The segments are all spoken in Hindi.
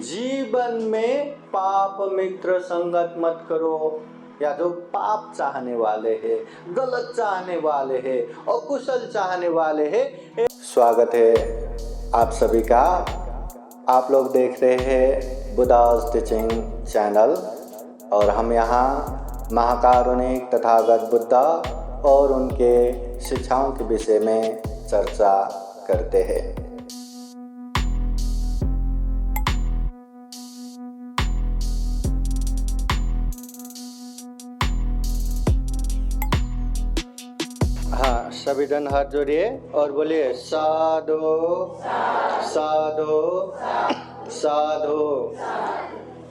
जीवन में पाप मित्र संगत मत करो, या जो पाप चाहने वाले हैं, गलत चाहने वाले हैं, अकुशल चाहने वाले हैं। स्वागत है आप सभी का। आप लोग देख रहे हैं बुद्धास टीचिंग चैनल और हम यहाँ महाकारुणिक तथागत बुद्धा और उनके शिक्षाओं के विषय में चर्चा करते हैं। हाँ, सभी जन हाथ जोड़िए और बोलिए साधु साधु साधु।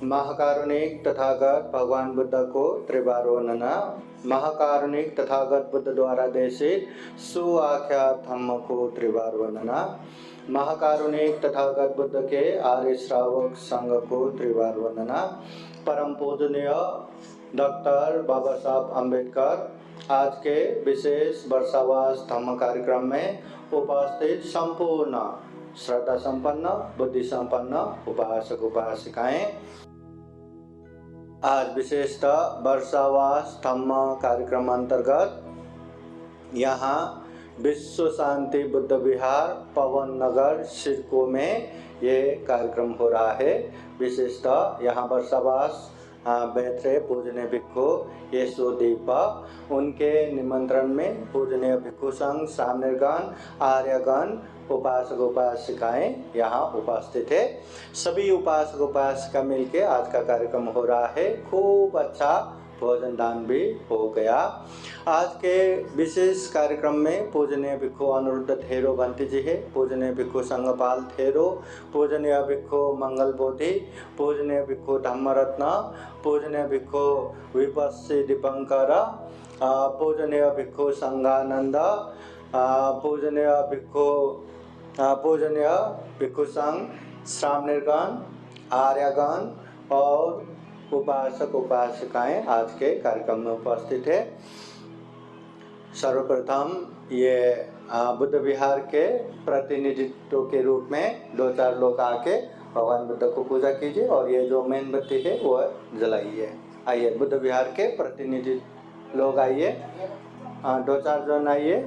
महाकारुणिक तथागत भगवान बुद्ध को त्रिबार वंदना। महाकारुणिक तथागत बुद्ध द्वारा देशित सुआख्यात धम्म को त्रिबार वंदना। महाकारुणिक तथागत बुद्ध के आर्य श्रावक संघ को त्रिबार वंदना। परम पूजनीय डॉक्टर बाबा साहब अम्बेडकर आज के विशेष वर्षावास धम्म कार्यक्रम में उपस्थित संपूर्ण श्रद्धा संपन्न बुद्धि संपन्न उपासक उपासिकाएं, आज विशेषतः वर्षावास धम्म कार्यक्रम अंतर्गत यहाँ विश्व शांति बुद्ध विहार पवन नगर सिडको में ये कार्यक्रम हो रहा है। विशेषतः यहाँ वर्षावास बैठ रहे पूजनीय भिक्षु यशोदीप, उनके निमंत्रण में पूजनीय भिक्षु संघ सामनेरगण आर्यगण उपासक उपासिकाएं यहाँ उपस्थित है। सभी उपासक उपासिका मिलके आज का कार्यक्रम हो रहा है। खूब अच्छा भोजन दान भी हो गया। आज के विशेष कार्यक्रम में पूजनीय भिक्षु अनुरुद्ध थेरो बंटी जी है, पूजनीय भिक्षु संगपाल थेरो, पूजनीय भिक्षु मंगल बोधि, पूजनीय भिक्षु धम्मरत्न, पूजनीय भिक्षु विपस्सी दीपंकर, पूजनीय भिक्षु संगानंद, पूजनीय भिक्षु संघ सामनेरगण आर्यगण और उपासक उपासिकाएं आज के कार्यक्रम में उपस्थित है। सर्वप्रथम ये बुद्ध विहार के प्रतिनिधित्व के रूप में दो चार लोग आके भगवान बुद्ध को पूजा कीजिए और ये जो मेणबत्ती है वो जलाइए। आइए बुद्ध विहार के प्रतिनिधि लोग आइए, दो चार जन आइए।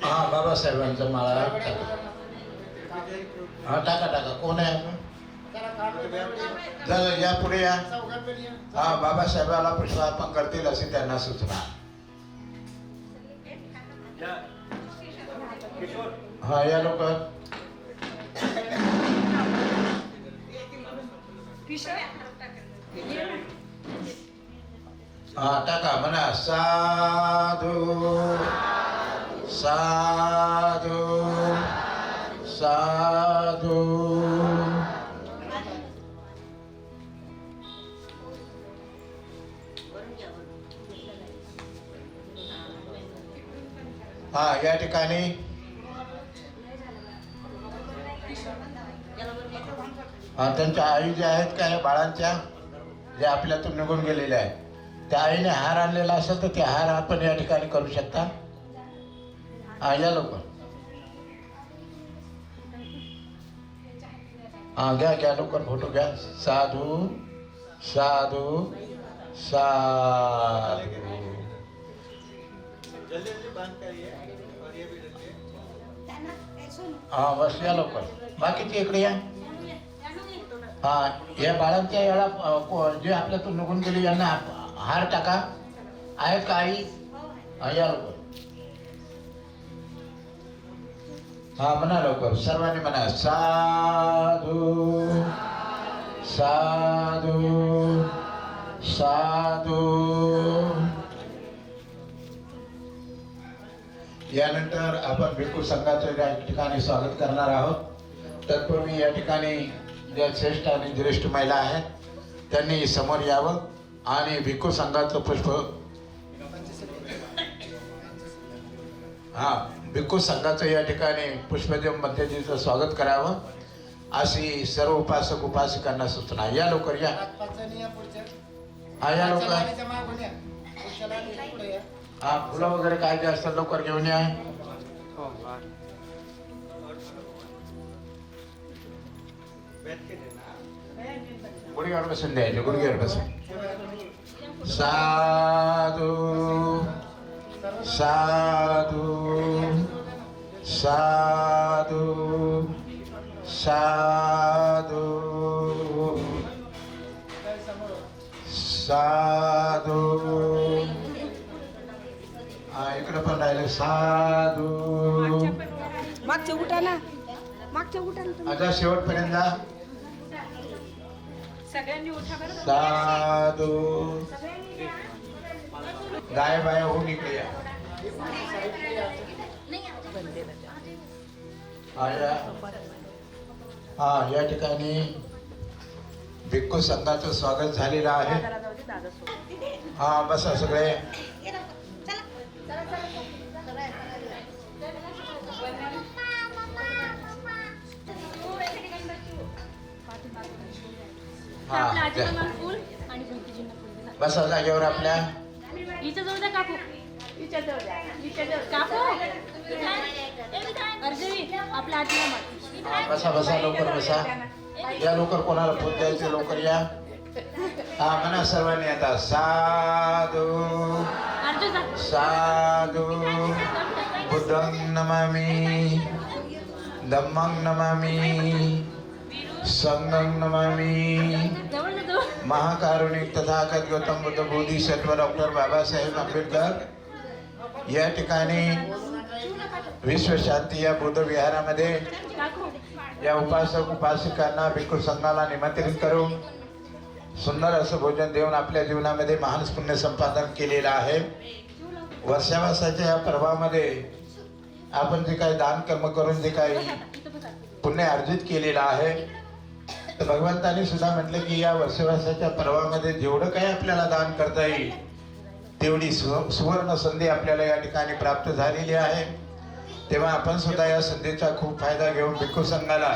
हाँ बाबासाहेबांचा माळा हा टाका टाका. कोण आहे आपण? जरा या पुढे या. हा बाबासाहेबाला पुष्पार्पण करतील अशी त्यांना सूचना. हा या लोक. हा टाका म्हणा साधू साधू साधू. हा या ठिकाणी त्यांच्या आई ज्या आहेत काय बाळांच्या जे आपल्यातून निघून गेलेल्या आहेत, त्या आईने हार आणलेला असेल तर ते हार आपण या ठिकाणी करू शकता. या लोक घ्या घ्या लवकर फोटो घ्या. साधू साधू साधू. हा बस या लवकर. बाकीचे इकडे या. हा या बाळांच्या याला जे आपल्यातून निघून गेले यांना हार टाका. आहेत का आई? या लवकर. हा म्हणा लवकर सर्वांनी म्हणा साधू साधू साधू. यानंतर आपण भिक्खू संघाचं या ठिकाणी स्वागत करणार आहोत. तत्पूर्वी या ठिकाणी ज्या श्रेष्ठ आणि ज्येष्ठ महिला आहेत त्यांनी समोर यावं आणि भिक्खू संघाचं पुष्प भिक्खू संघाचं या ठिकाणी पुष्पदेव मध्यजीचं स्वागत करावं अशी सर्व उपासक उपासिकांना सूचना. या लवकर या. या लवकर. हा फुलं वगैरे काय जे असतात लवकर घेऊन या. गुडघ्यावर बसून द्यायचे, गुडघ्यावर बसून. साधू साधू साधू साधू साधू. इकडे पण राहिले साधू. मागच्या उठा ना, मागच्या उठा ना. आता शेवटपर्यंत जा. सगळ्यांनी उठा बरं. साधू. गाय बाय होऊन इकडे या. या ठिकाणी भिक्खू संघाचं स्वागत झालेलं आहे. हा बसा सगळे. बसा जागेवर आपल्या. काकू आपल्या बसा बसा लवकर बसा. या लवकर कोणाला फोन द्यायचे लवकर या. हा म्हणा सर्वांनी आता. साधू साधू. बुद्धं नमामि, धम्मं नमामि, संघं नमामि. महाकारुणिक तथागत गौतम बुद्ध बोधिसत्व डॉक्टर बाबासाहेब आंबेडकर या ठिकाणी विश्व शांती या बुद्ध विहारामध्ये या उपासक उपासिकांना भिक्खू संघाला निमंत्रित करून सुंदर असं भोजन देऊन आपल्या जीवनामध्ये महान पुण्य संपादन केलेलं आहे. वर्षावासाच्या या पर्वामध्ये आपण जे काही दान कर्म करून जे काही पुण्य अर्जित केलेलं आहे, तर भगवंतांनी सुद्धा म्हटलं की या वर्षवासाच्या पर्वामध्ये जेवढं काही आपल्याला दान करता येईल तेवढी सुवर्ण संधी आपल्याला या ठिकाणी प्राप्त झालेली आहे. तेव्हा आपण सुद्धा या संधीचा खूप फायदा घेऊन भिक्खू संघाला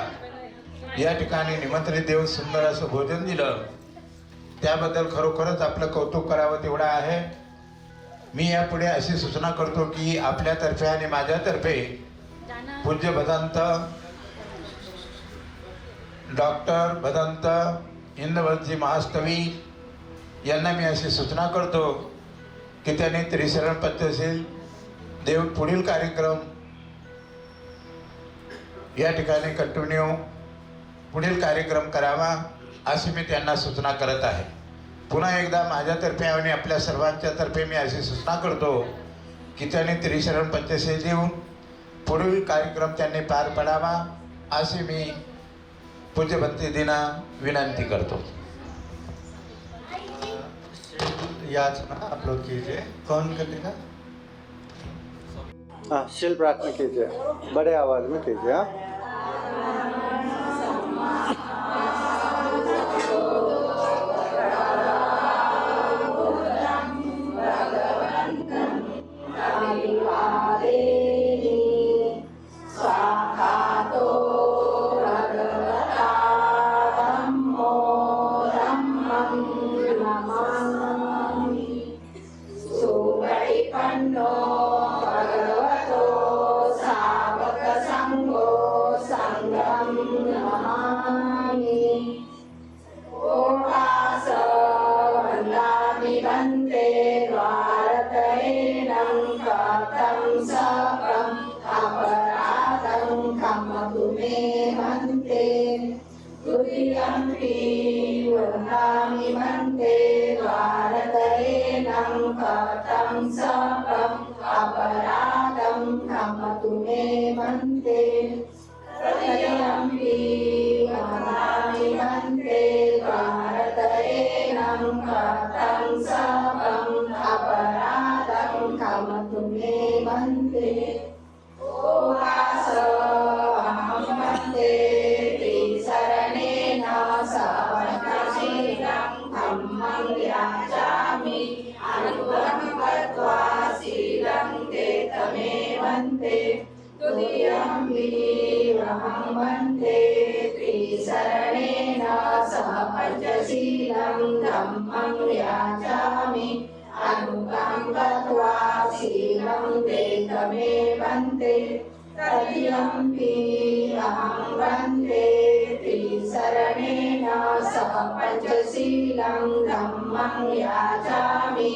या ठिकाणी निमंत्रित देऊन सुंदर असं भोजन दिलं. त्याबद्दल खरोखरच आपलं कौतुक करावं तेवढं आहे. मी यापुढे अशी सूचना करतो की आपल्यातर्फे आणि माझ्यातर्फे पूज्य भदंत डॉक्टर भदंत इंद्रवंशी महास्तवी यांना मी अशी सूचना करतो की त्यांनी त्रिशरण पद्धतशीर देऊन पुढील कार्यक्रम या ठिकाणी कंटिन्यू पुढील कार्यक्रम करावा अशी मी त्यांना सूचना करत आहे. पुन्हा एकदा माझ्यातर्फे आणि आपल्या सर्वांच्या तर्फे मी अशी सूचना करतो की त्यांनी त्रिशरण पद्धतशीर देऊन पुढील कार्यक्रम त्यांनी पार पडावा अशी मी पूज्य भक्तिदीना विनंती करतो. याचना अपलोड कीजिए. कौन करेगा? हाँ, शील प्रार्थना कीजिए, बड़े आवाज में कीजिए. हाँ, त्रिशरणेन सह पंचशीलं धम्मं याचामि अनुकम्पत्वा शीलं वेदमे वन्दे तदीयम्पि अहं वन्दे त्रिशरणेन सह पञ्चशीलं धम्मं याचामि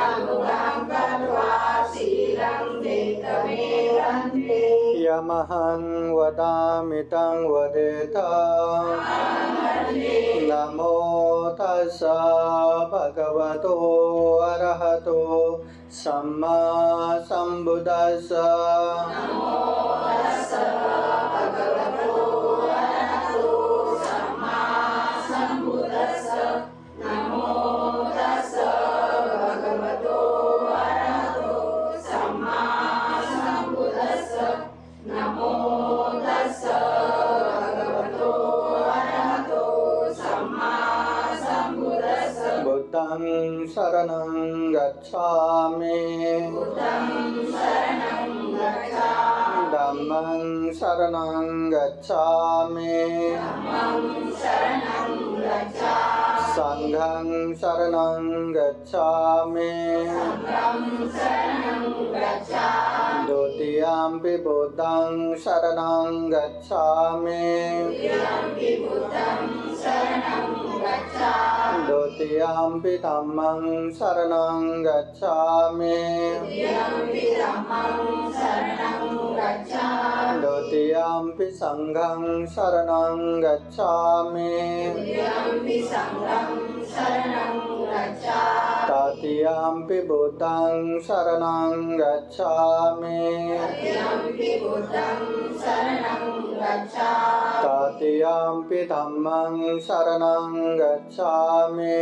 अनुकम्पत्वा शीलं वेदमे वन्दे यमहं वदामि तं वदेत नमो तस्सा भगवतो अरहतो सम्मा सम्बुद्धस्सा बुद्धं शरणं गच्छामि धम्मं शरणं गच्छामि संघं शरणं गच्छामि द्वितीयम्पि बुद्धं शरणं गच्छामि द्वितीयम्पि धम्मं शरणं गच्छामि द्वितीयम्पि संघं शरणं गच्छामि तृतीयम्पि बुद्धं शरणं गच्छामि तृतीयम्पि धम्मं शरणं गच्छामि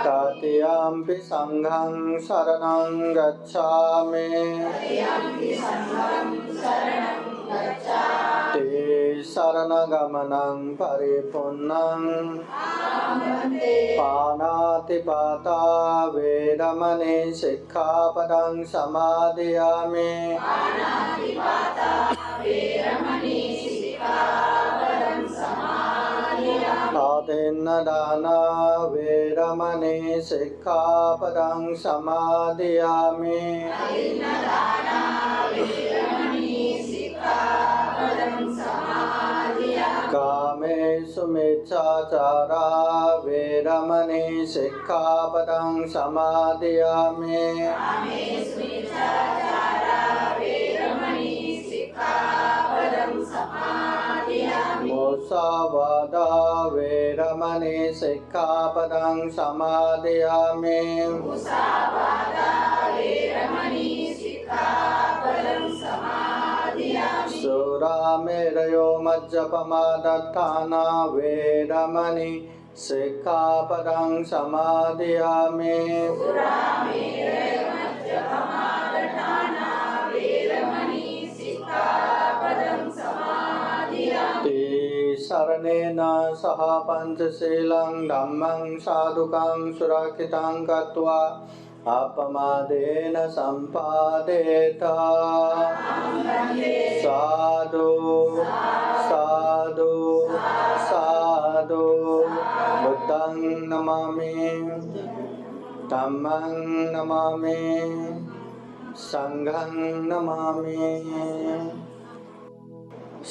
तृतीयम्पि संघं शरणं गच्छामि ते शरणगमनं परिपूर्णं पाणातिपाता वेरमणि सिक्खापदं समादयामि आदिन्नदाना वेरमणि सिक्खापदं समादयामि कामेषु मिच्छाचारा वेरमणि सिक्खापदं समादयामि मुसावादा वेरमणि सिक्खापदं समादयामि सुरामेरयो मज्जपमादत्ताना वेरमणि सिक्खापदं समादयामि शरणेन सह पञ्चशीलं धम्मं साधुकं सुरक्षितं कृत्वा अपमादेन सम्पादेत साधु साधु साधु बुद्धं नमामि धम्मं नमामि संघं नमामि।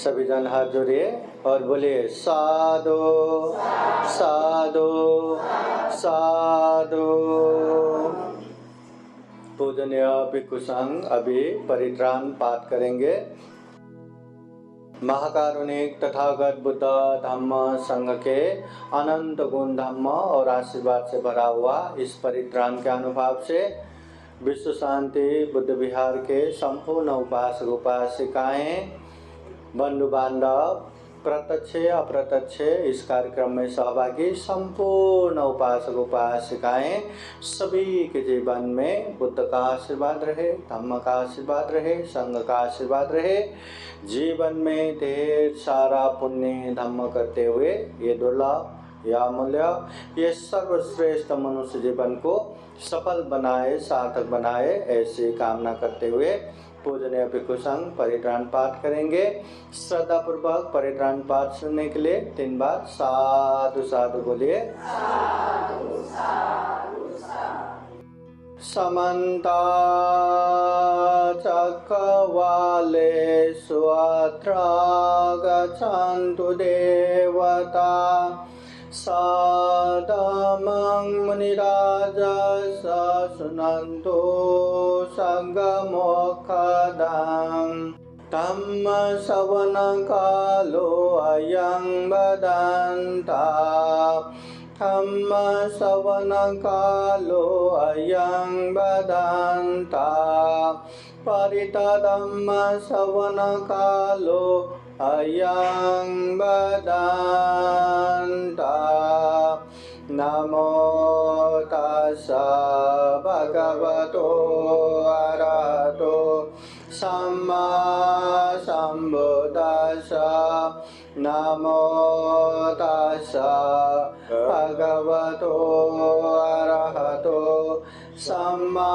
सभी जन हाथ जोड़िए और बोलिए साधु साधु साधु। पूजनीय भिक्षु संघ अभी परित्राण पाठ करेंगे। महाकारुणिक तथागत बुद्ध धम्म संघ के अनंत गुण धम्म और आशीर्वाद से भरा हुआ इस परित्राण के अनुभव से विश्व शांति बुद्ध विहार के संपूर्ण उपासक उपासिकाएं बंधु बांधव प्रत्यक्ष अप्रत्यक्ष इस कार्यक्रम में सहभागी संपूर्ण उपासक उपासिकाएं सभी के जीवन में बुद्ध का आशीर्वाद रहे, धम्म का आशीर्वाद रहे, संघ का आशीर्वाद रहे। जीवन में ढेर सारा पुण्य धम्म करते हुए ये दुर्लभ या मूल्य ये सर्वश्रेष्ठ मनुष्य जीवन को सफल बनाए, सार्थक बनाए, ऐसी कामना करते हुए पूजनीय भिक्षु संघ परित्राण पाठ करेंगे। श्रद्धा पूर्वक परित्राण पाठ सुनने के लिए 3 बार साधु साधु बोलिए। समन्ता चक्रवालेषु अत्र गच्छन्तु देवता सादमं मुनिराजस शृण्वन्तु संगमोक्षदाम् धम्म श्रवण कालो अयं वदन्ता धम्म श्रवण कालो अयं वदन्ता परितधम्म श्रवण कालो अयं वदन्ता नमो तस्स भगवतो अरहतो सम्मा सम्बुद्दस्स नमो तस्स भगवतो अरहतो सम्मा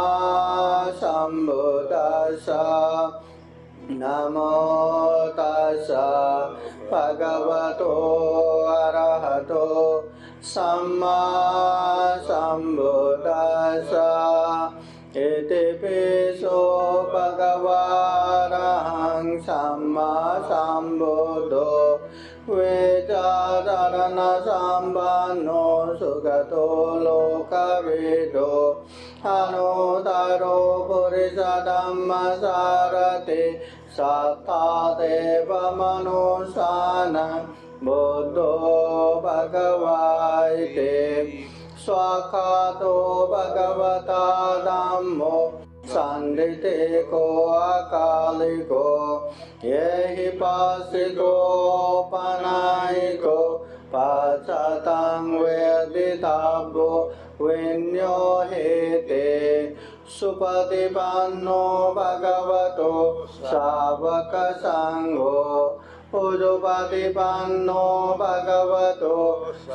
सम्बुद्दस्स नमो तस्स भगवतो अरहतो सम्मा सम्बुद्दस्स इतिपिसो भगवारहं सम्मा सम्बुद्धो वेदारण सम्पन्नो सुगतो लोकविदो अनुदारो पुरुष धम्मसारथि सत्तादेव मनुष्याणां बुद्धो भगवाइते स्वाखातो भगवता धम्मो संदितेको अकालिको येहि पासिको पनायिको पाचतं वेदितव्यो विन्यो हेते सुपतिपन्नो भगवतो शावक संघो पूजोपतिपन्नो भगवतो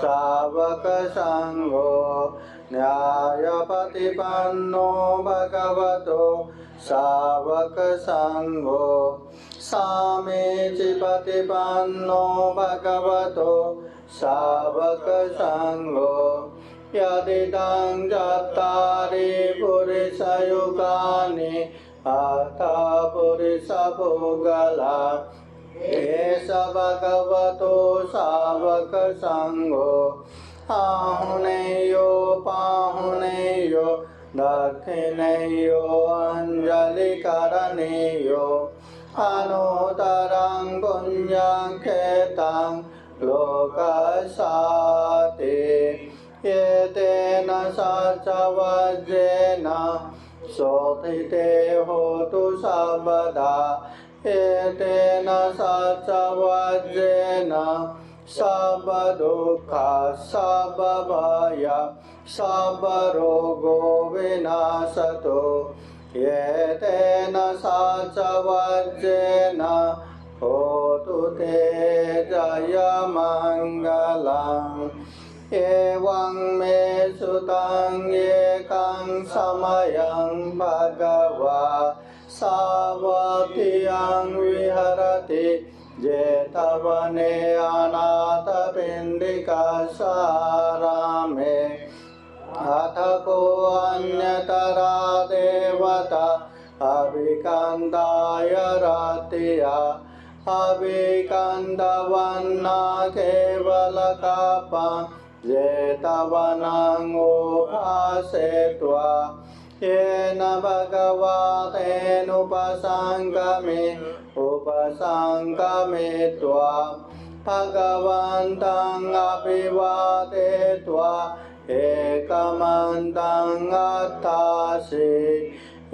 शावक संघो न्यायपतिपन्नो भगवतो शावक संघो सामीचिपतिपन्नो भगवतो शावक संघो यदिदं चत्वारि पुरुषयुगानि अथ पुरुषभुगला एष भगवतो शावक संघो आहुनेयो पाहुनेयो दक्षिणेयो अंजलिकरणेयो अनुतरं पुण्यं खेतं लोकसाते एतेन सचवज्रेण शोधिते होतु सर्वदा एतेन सचवज्रेण सर्वदुःख सर्वभय सर्वरोगो विनाशतो एतेन सचवज्रेण होतु ते जयमङ्गलम् एवं मे सुतं एकं समयं भगवा सावधियं विहरति जेतवने अनाथपिण्डिकासारामे अथ को अन्यतरा देवता अभिकन्दाय रातिया अभिकन्दवन्ना केवलकापं जेतवनं उपासेत्वा येन भगवतेनुपसङ्गमित्वा भगवन्तं अभिवादयित्वा एकमन्तं अत्तासि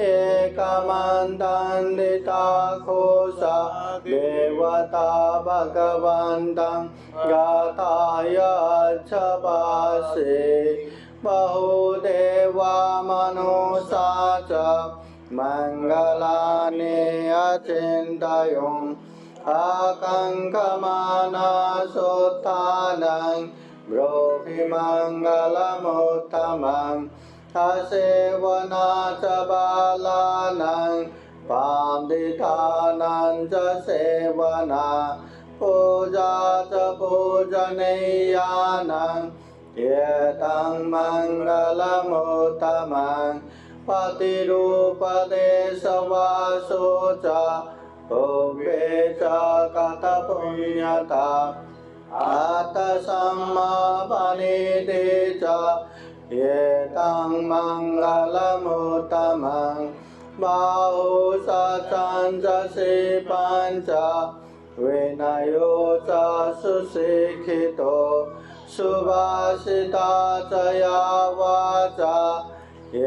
एकमन्तं दिताघोषा देवता भगवन्तं गाथाय छपासि बहुदेवा मनुषा च मङ्गलानि अचिन्तयन् आकाङ्क्षमानसोत्थानं ब्रूहि मङ्गलमुत्तमम् असेवना च बालानां पान्दितानां च सेवना पूजा च पूजनीयानां एतं मङ्गलमुत्तमं पतिरूपदेशवासो च भव्ये च कथपुण्यता आत्मसम्मापनिधि च एतं मङ्गलमुत्तमं बाहु सचन्दसि पञ्च विनयो च सुशिक्षितो सुभाषिता च या वाचा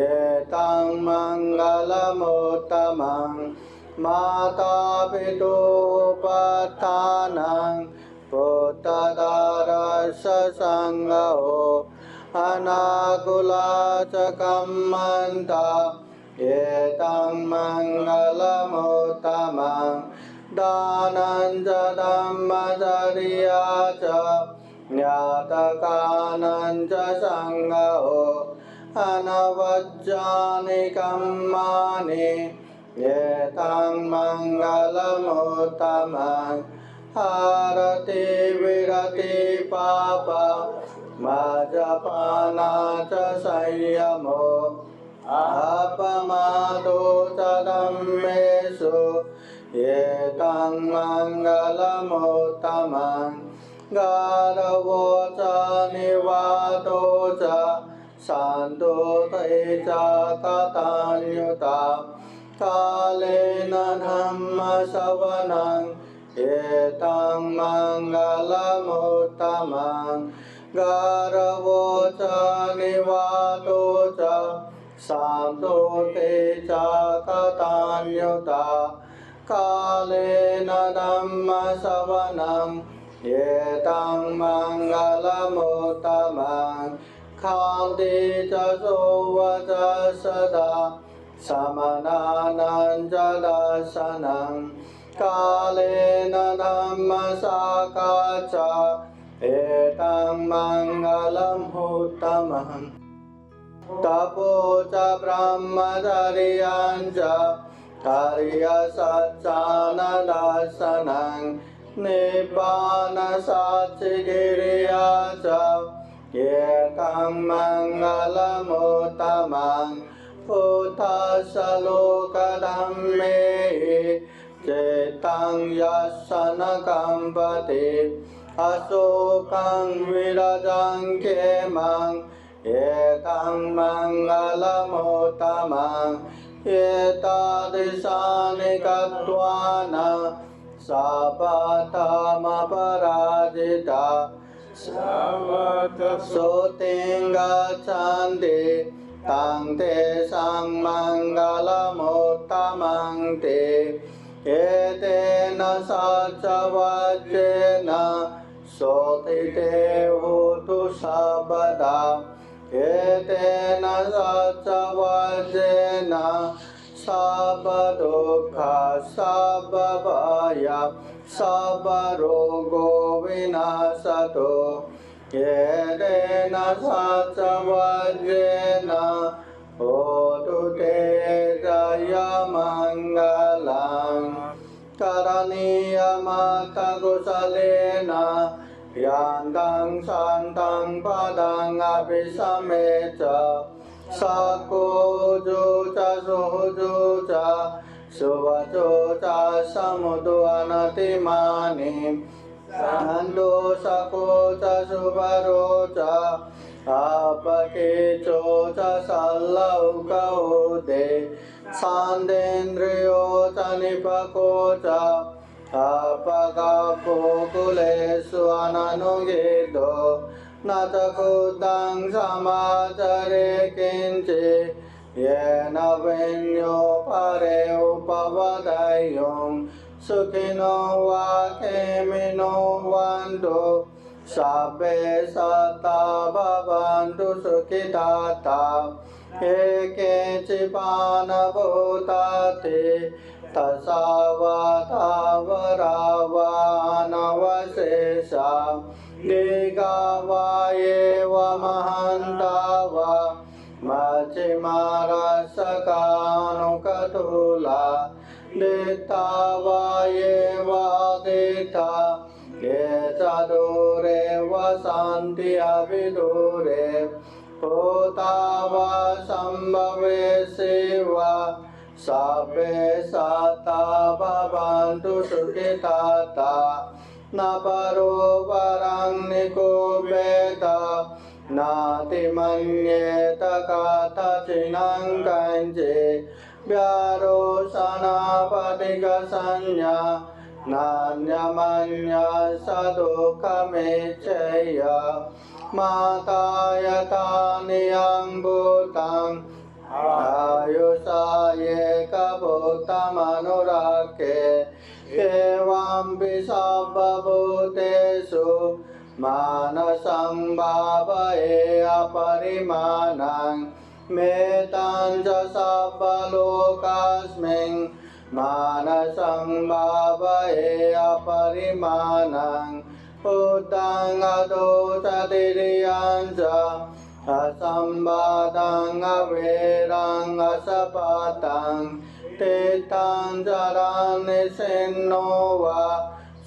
एतं मङ्गलमुत्तमं माता पितोपात्थानं पुत्रदारस्य सङ्गो अनाकुला च कम्मन्ता एतं मङ्गलमुत्तमं दानं च धम्मचर्या च ज्ञातकानं च सङ्गो अनवज्जानि कर्माणि एतं मङ्गलमुत्तमं हारति विरति पाप मज्जपाना च संयमो अपमादो च धम्मेषु एतं मङ्गलमुत्तमं गारवो च निवातो च शान्तोते च कथान्युता कालेन धम्मश्रवणं एतं मङ्गलमुत्तमं गारवो च निवातो च शान्तोते च कथान्युता कालेन धम्मश्रवणं एतं मङ्गलमुत्तमं खान्ति च सोवच सदा समनानं च दर्शनं कालेन धम्मशाखा च एतं मङ्गलमुत्तमं तपो च ब्रह्मचर्यं च हर्यसच्चानदर्शनं निब्बानसाक्षिगिर्या च एतं मङ्गलमुत्तमं पुथस्य लोकधर्मे चित्तं यस्य न कम्पते अशोकं विरजं क्षेमं एतं मङ्गलमुत्तमं एतादृशानि गत्वा न सपथमपराजिता सोतिं गच्छन्ति तं तेषां मङ्गलमुत्तमं ते एतेन सच्चवचेन सोतिते होतु सर्वदा एतेन सच्चवचेन सर्वदुःख सर्वभय सर्वरोगो विनाशतो एतेन सच्चवचेन होतु ते जयमङ्गलं करणीयमतकुशलेन यान्तं शान्तं पदं अभिसमेत सकोजो च सोजो च सुवचो च समुद्वनतिमानि सन्दोषको च सुवरो च अपकेचो च सल्लौकौदे सान्देन्द्रियो च निपको च अपगापो कुलेषु अननुगेदो न च कुतं समाचरे किञ्चित् येन वेण्यो परे उपवदयुं सुखिनो वा खेमिनो वन्तु सर्वे सता भवन्तु सुखिताता ये केचिपानभूताति तसावतावरावानवशेषा दिगावा एव महान्तावा मचिमारसकानुकतुला वा ये वादिता ये चदूरे वसन्ति अभिदूरे होता वा संभवे शिवा सबे साता भवन्तु सुखिताता न परो वरं निकुपेत नाति मन्येत कथचिनं कञ्चित् व्यारोसनापदिकसंज्ञा नान्यमन्य सदुःखमेच्छय माता यथा नियम्भूतं आयुषा एकभूतमनुराखे एवं सर्वभूतेषु मानसं भावये अपरिमाणं मेतां च सर्वलोकास्मिन् मानसं भावये अपरिमाणं उद्धं अदोषधिरियं च असंवादं अवेरं असपतं तीर्थं जरानिसिन्नो वा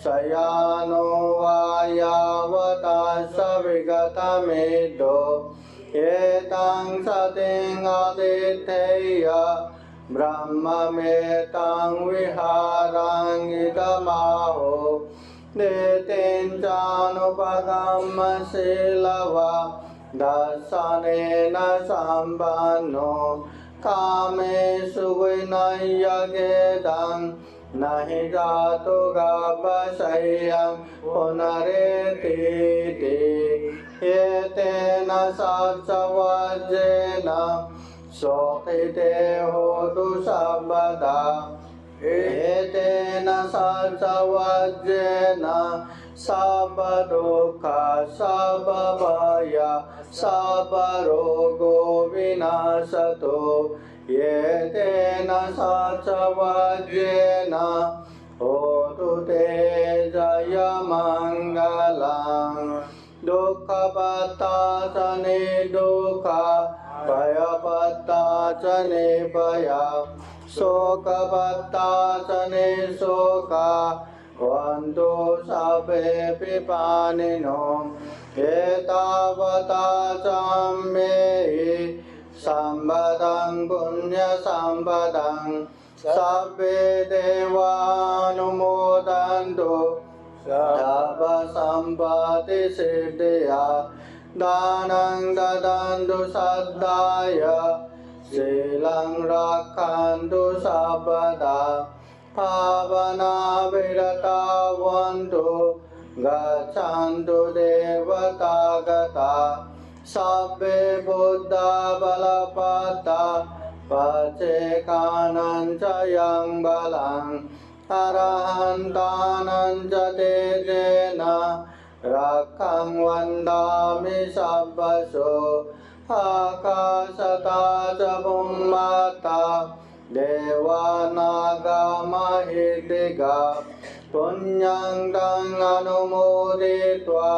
शयानो वा यावता सविगतमेधो एतं सतिं आदित्येय ब्रह्ममेतं विहारं इदमाहो नेतेन चानुपगमशीलवा दर्शनेन सम्पन्नो कामेषु विनय्यगेदं न हि जातो गवशय्यं पुनरेतीति एतेन सत्सवज्रेण शोकिते होतु सर्वदा एतेन सत्सवज्रेण सर्वदुःख सर्वभय सर्वरोगो विनाशतो एतेन सत्सवज्रेण होतु ते जयमङ्गलं दुःखपत्ताचने दुःख भयपत्ताचने भय शोकपत्ताचने शोक वन्तु सर्वेऽपि पाणिनो एतावता च मे सम्पदं पुण्यसम्पदं सर्वे देवानुमोदन्तु सर्वसम्पत्तिसिद्धिया दानं ददन्तु सद्दाय शीलं रक्षन्तु सर्वदा पावना विरतावन्तु गच्छन्तु देवतागता सर्वे बुद्धा बलपता पचेकानं च यं बलं अरहन्तानं च तेजेन रक्षं वन्दामि सर्वशो आकाशता च भूम्मता देवानागमहिर्दिगा पुण्यं तं अनुमोदित्वा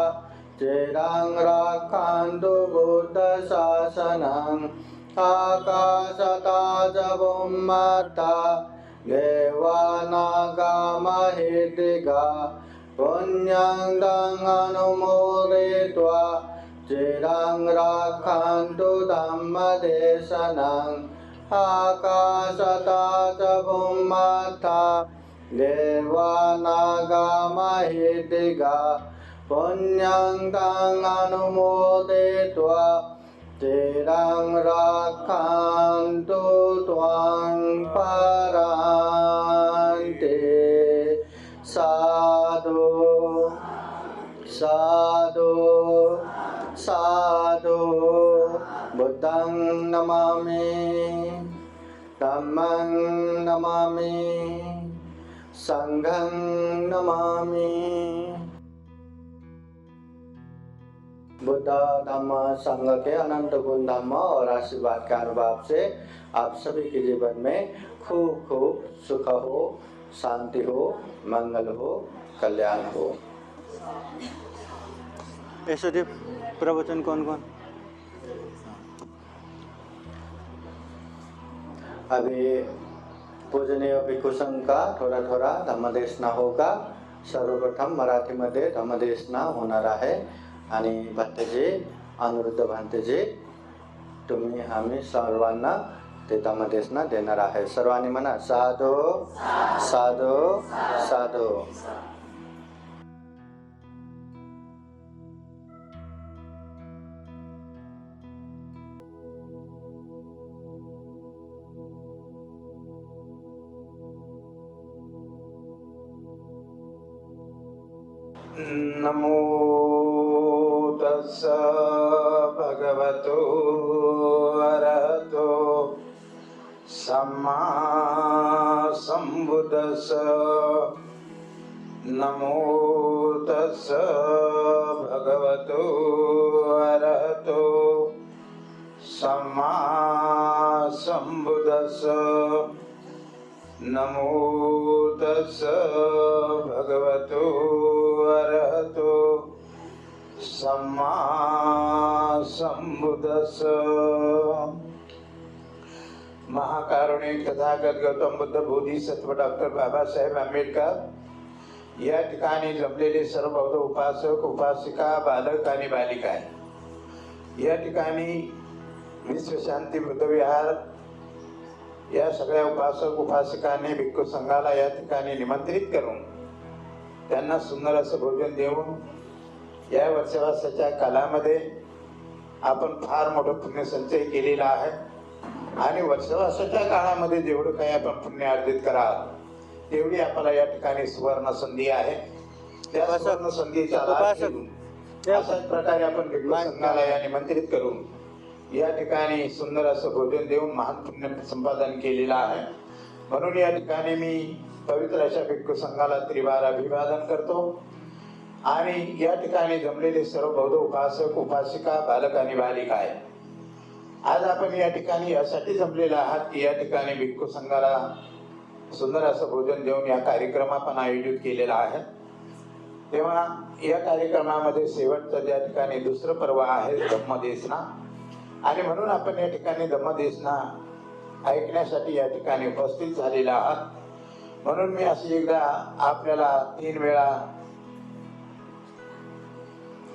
चिरं रक्षन्तु बुद्धशासनम् आकाशता च भूम्मता देवानागमहिर्दिगा पुण्यं तं अनुमोदित्वा चिरं रक्षन्तु धम्मदेशनम् आकाशता च भूम्मता देवानागमहिर्दिगा पुण्यं तं अनुमोदित्वा चिरं रक्षन्तु त्वां परान्ते साधु साधु साधु बुद्धं नमामि धम्मं नमामि संघं नमामि। बुद्ध धम्म संघ के अनंत गुण धम्म और आशीर्वाद के अनुभव से आप सभी के जीवन में खूब खूब सुख हो, शांति हो, मंगल हो, कल्याण हो। ऐसे प्रवचन कौन कौन? अभी पूजनीय भिक्खू संघ का थोडा थोडा धम्मदेशना होगा. सर्वप्रथम मराठीमध्ये धम्मदेशना होणार आहे आणि भंतेजी अनिरुद्ध भंतेजी तुम्ही आम्ही सर्वांना ते धम्मदेशना देणार आहे. सर्वांनी म्हणा साधू साधू साधू. नमो तस्स भगवतो अरहतो सम्मा संबुद्धस्स. नमो तस्स भगवतो अरहतो सम्मा संबुद्धस्स. नमो तस्स भगवतो अरहतो सम्मा संबुद्धस्स. महाकारुणिक तथागत गौतम बुद्ध बोधिसत्व डॉक्टर बाबासाहेब आंबेडकर या ठिकाणी जमलेले सर्व बौद्ध उपासक उपासिका बालक आणि बालिका आहे. या ठिकाणी विश्वशांती बुद्धविहार या सगळ्या उपासक उपासिकांनी भिक्खू संघाला या ठिकाणी निमंत्रित करून त्यांना सुंदर असं भोजन देऊन या वर्षवासाच्या कालामध्ये आपण फार मोठं पुण्य संचय केलेला आहे आणि वर्षवासाच्या काळामध्ये जेवढं काही आपण पुण्य अर्जित कराल तेवढी आपल्याला या ठिकाणी सुवर्ण संधी आहे. त्या सुवर्ण संधीचा लाभ घेऊन अशाच प्रकारे आपण भिक्खू संघाला या निमंत्रित करून या ठिकाणी सुंदर असं भोजन देऊन महान पुण्य संपादन केलेलं आहे. म्हणून या ठिकाणी मी पवित्र अशा भिक्खू संघाला त्रिवार अभिवादन करतो आणि या ठिकाणी जमलेले सर्व बौद्ध उपासक उपासिका बालक आणि बालिका आहे. आज आपण या ठिकाणी यासाठी जमलेला आहात की या ठिकाणी भिक्खू संघाला सुंदर असं भोजन देऊन या कार्यक्रम आपण आयोजित केलेला आहे. तेव्हा या कार्यक्रमामध्ये शेवटचं ज्या ठिकाणी दुसरं पर्व आहे धम्मदेशना आणि म्हणून आपण या ठिकाणी धम्मदेशना ऐकण्यासाठी या ठिकाणी उपस्थित झालेला आहात. म्हणून मी अशी एकदा आपल्याला 3 वेळा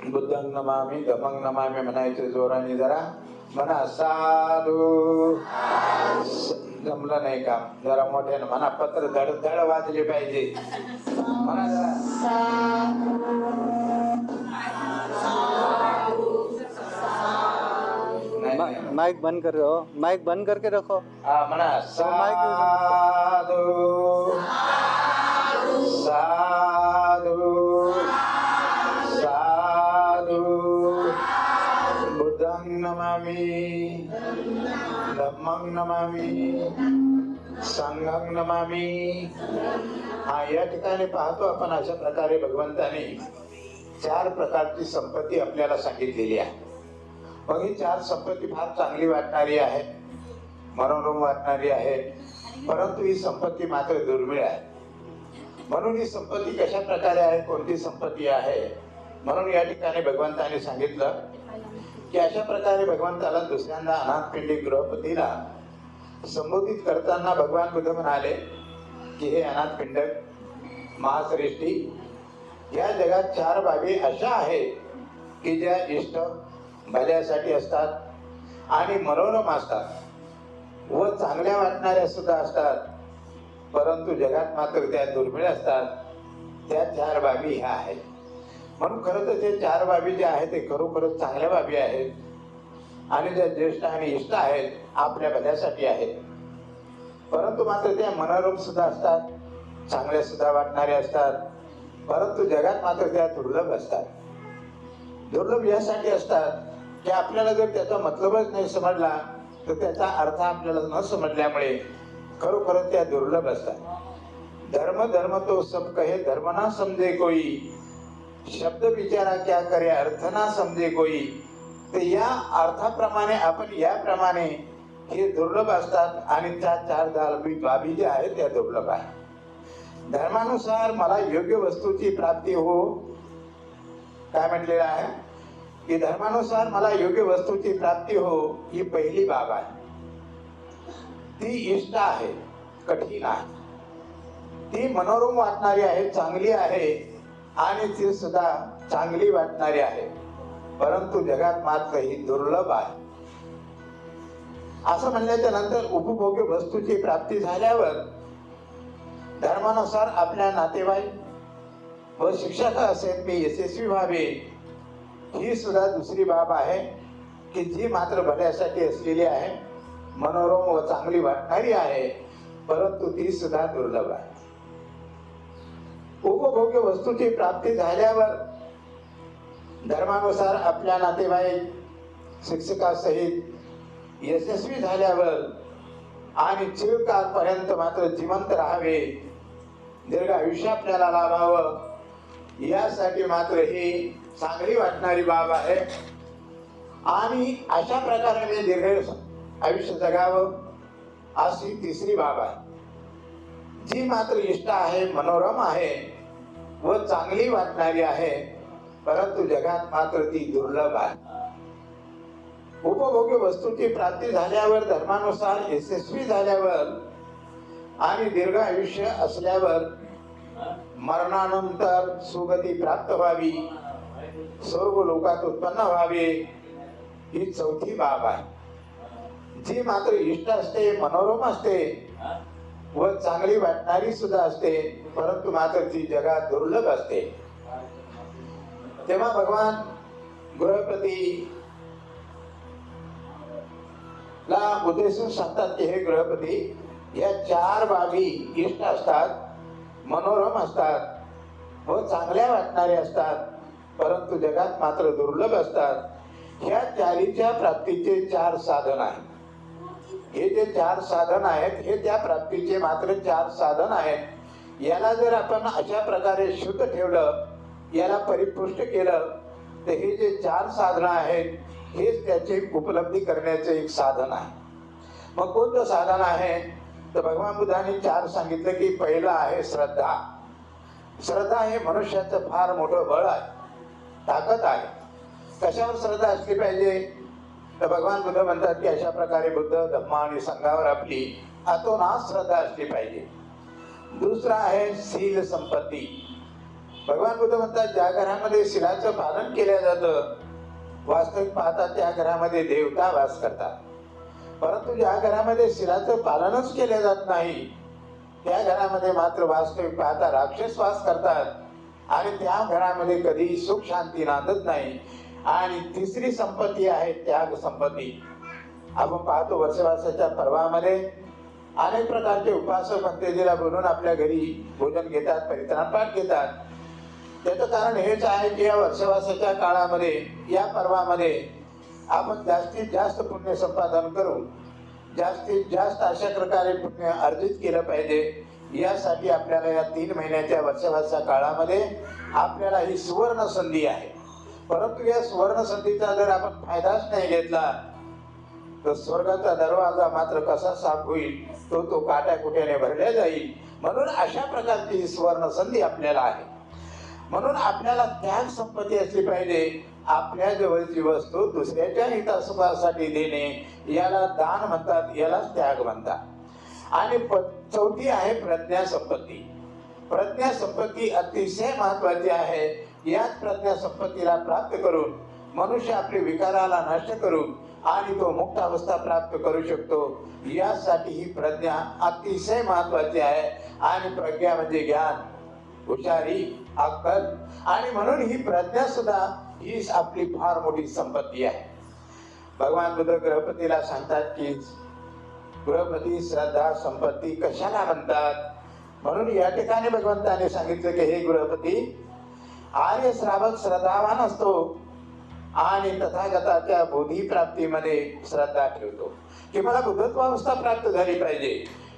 बुद्धं नमामि धम्मं नमामि म्हणायचं जोराने जरा म्हणा साधू. जमलं नाही का जरा मोठ्यानं म्हणा पत्र धड धड वाजले पाहिजे म्हणा जरा. माइक बंद कर रहे हो, माइक बंद करके रखो. म्हणा साधू साधू साधू. बुद्धं नमामि धम्मं नमामि संघं नमामि. हा या ठिकाणी पाहतो आपण अशा प्रकारे भगवंताने 4 प्रकारची संपत्ती आपल्याला सांगितलेली आहे. मग ही 4 संपत्ती फार चांगली वाटणारी आहे, मनोरम वाटणारी आहे, परंतु ही संपत्ती मात्र दुर्मिळ आहे. म्हणून ही संपत्ती कशा प्रकारे आहे कोणती संपत्ती आहे म्हणून या ठिकाणी भगवंताने सांगितलं की अशा प्रकारे भगवंताला दुसऱ्यांदा अनाथपिंडी गृहपतीला संबोधित करताना भगवान बुद्ध म्हणाले की हे अनाथपिंडक महाश्रेष्ठी, या जगात 4 बाबी अशा आहेत की ज्या इष्ट भल्यासाठी असतात आणि मनोरम असतात व चांगल्या वाटणाऱ्या सुद्धा असतात, परंतु जगात मात्र त्या दुर्मिळ असतात. त्या 4 बाबी ह्या आहेत. म्हणून खरं तर ते 4 बाबी ज्या आहेत ते खरोखरच चांगल्या बाबी आहेत आणि ज्या ज्येष्ठ आणि इष्ट आहेत आपल्या भल्यासाठी आहेत, परंतु मात्र त्या मनोरम सुद्धा असतात, चांगल्या सुद्धा वाटणाऱ्या असतात, परंतु जगात मात्र त्या दुर्लभ असतात. दुर्लभ यासाठी असतात की आपल्याला जर त्याचा मतलबच नाही समजला तर त्याचा अर्थ आपल्याला न समजल्यामुळे खरोखर त्या दुर्लभ असतात. धर्म धर्म तो सब कहे धर्म ना समजे कोई, शब्द विचारा क्या करे अर्थ ना समजे कोई. तर या अर्थाप्रमाणे आपण याप्रमाणे हे दुर्लभ असतात आणि त्या 4 बाबी ज्या आहेत त्या दुर्लभ आहेत. धर्मानुसार मला योग्य वस्तूची प्राप्ती हो, काय म्हटलेलं आहे की धर्मानुसार मला योग्य वस्तूची प्राप्ती हो ही पहिली बाब आहे. ती इष्ट आहे कठीण आहे. ती मनोरम वाटणारी आहे, चांगली आहे आणि ती सुद्धा चांगली वाटणारी आहे, परंतु जगात मात्र ही दुर्लभ आहे. असं म्हणल्याच्या नंतर उपभोग्य वस्तूची प्राप्ती झाल्यावर धर्मानुसार आपल्या नातेवाईक व शिक्षक असेल मी यशस्वी व्हावे, ही सुद्धा दुसरी बाब आहे की जी मात्र भल्यासाठी असलेली आहे, मनोरम व चांगली वाटणारी आहे, परंतु ती सुद्धा दुर्लभ आहे. उपभोग्य वस्तूची प्राप्ती झाल्यावर धर्मानुसार आपल्या नातेवाईक शिक्षकासहित यशस्वी झाल्यावर आणि चिरकालपर्यंत मात्र जिवंत राहावे, दीर्घ आयुष्य आपल्याला लाभावं, यासाठी मात्र ही चांगली वाटणारी बाब आहे. आणि अशा प्रकारे मी दीर्घ आयुष्य जगावं, अशी तिसरी बाब आहे, जी मात्र इष्ट आहे, मनोरम आहे व चांगली वाटणारी आहे, परंतु जगात मात्र ती दुर्लभ आहे. उपभोग्य वस्तूची प्राप्ती झाल्यावर धर्मानुसार यशस्वी झाल्यावर आणि दीर्घ आयुष्य असल्यावर मरणानंतर सुगती प्राप्त व्हावी, स्वर्ग लोकात उत्पन्न व्हावे, ही चौथी बाब आहे, जी मात्र इष्ट असते, मनोरम असते व चांगली वाटणारी सुद्धा असते, परंतु मात्र ती जगात दुर्लभ असते. तेव्हा भगवान गृहपती ला उद्देशून सांगतात की हे गृहपती, या चार बाबी इष्ट असतात, मनोरम असतात व चांगल्या वाटणाऱ्या असतात, परंतु जगात मात्र दुर्लभ असतात. ह्या चारीच्या प्राप्तीचे चार साधन आहेत. हे जे चार साधन आहेत हे त्या प्राप्तीचे मात्र चार साधन आहेत. याला जर आपण अशा प्रकारे शुद्ध ठेवलं, याला परिपुष्ट केलं, तर हे जे चार साधन आहेत हेच त्याची उपलब्धी करण्याचे एक साधन आहे. मग कोणतं साधन आहे तर भगवान बुद्धांनी चार सांगितलं की पहिलं आहे श्रद्धा. श्रद्धा हे मनुष्याचं फार मोठं बळ आहे, ताकद आहे. कशावर श्रद्धा असली पाहिजे तर भगवान बुद्ध म्हणतात की अशा प्रकारे बुद्ध धम्म आणि संघावर आपली अतोनात श्रद्धा असली पाहिजे. दुसरा आहे शील संपत्ती. भगवान बुद्ध म्हणतात ज्या घरामध्ये शीलाचं पालन केलं जातं, वास्तविक पाहता त्या घरामध्ये देवता वास करतात, परंतु ज्या घरामध्ये शीलाचं पालनच केले जात नाही त्या घरामध्ये मात्र वास्तविक पाहता राक्षस वास करतात आणि त्या घरामध्ये कधी सुख शांती नांदत नाही. आणि तिसरी संपत्ती आहे त्याग संपत्ती. आपण पाहतो वर्षवासाच्या पर्वामध्ये अनेक प्रकारचे उपासक पंतेजीला बोलून आपल्या घरी भोजन घेतात, परित्राण पाठ घेतात. त्याचं कारण हेच आहे की या वर्षवासाच्या काळामध्ये, या पर्वामध्ये आपण जास्तीत जास्त पुण्य संपादन करू, जास्तीत जास्त अशा प्रकारे पुण्य अर्जित केलं पाहिजे. यासाठी आपल्याला या 3 महिन्याच्या वर्षवासा काळामध्ये आपल्याला ही सुवर्ण संधी आहे. परंतु या सुवर्ण संधीचा जर आपण फायदाच नाही घेतला तर स्वर्गाचा दरवाजा मात्र कसा साफ होईल, तो काट्याकुट्याने भरल्या जाईल. म्हणून अशा प्रकारची सुवर्ण संधी आपल्याला आहे. म्हणून आपल्याला त्याग संपत्ती असली पाहिजे. आपल्या जवळची वस्तू दुसऱ्याच्या हितासाठी देणे याला दान म्हणतात, यालाच त्याग म्हणतात. आणि चौथी आहे प्रज्ञा संपत्ती. प्रज्ञा संपत्ती अतिशय महत्वाची आहे. याच प्रज्ञा संपत्तीला प्राप्त करून मनुष्य आपल्या विकाराला नष्ट करून आणि तो मुक्त अवस्था प्राप्त करू शकतो. यासाठी ही प्रज्ञा अतिशय महत्वाची आहे. आणि प्रज्ञा म्हणजे ज्ञान, हुशारी, अक्कल. आणि म्हणून ही प्रज्ञा सुद्धा ही आपली फार मोठी संपत्ती आहे. भगवान बुद्ध गृहपतीला सांगतात की गृहपती श्रद्धा संपत्ती कशाला म्हणतात. म्हणून या ठिकाणी भगवंताने सांगितलं की हे गृहपती, आर्य श्रावक श्रद्धावान असतो आणि तथागताच्या बोधी प्राप्तीमध्ये श्रद्धा ठेवतो की मला बुद्धत्व अवस्था प्राप्त झाली पाहिजे,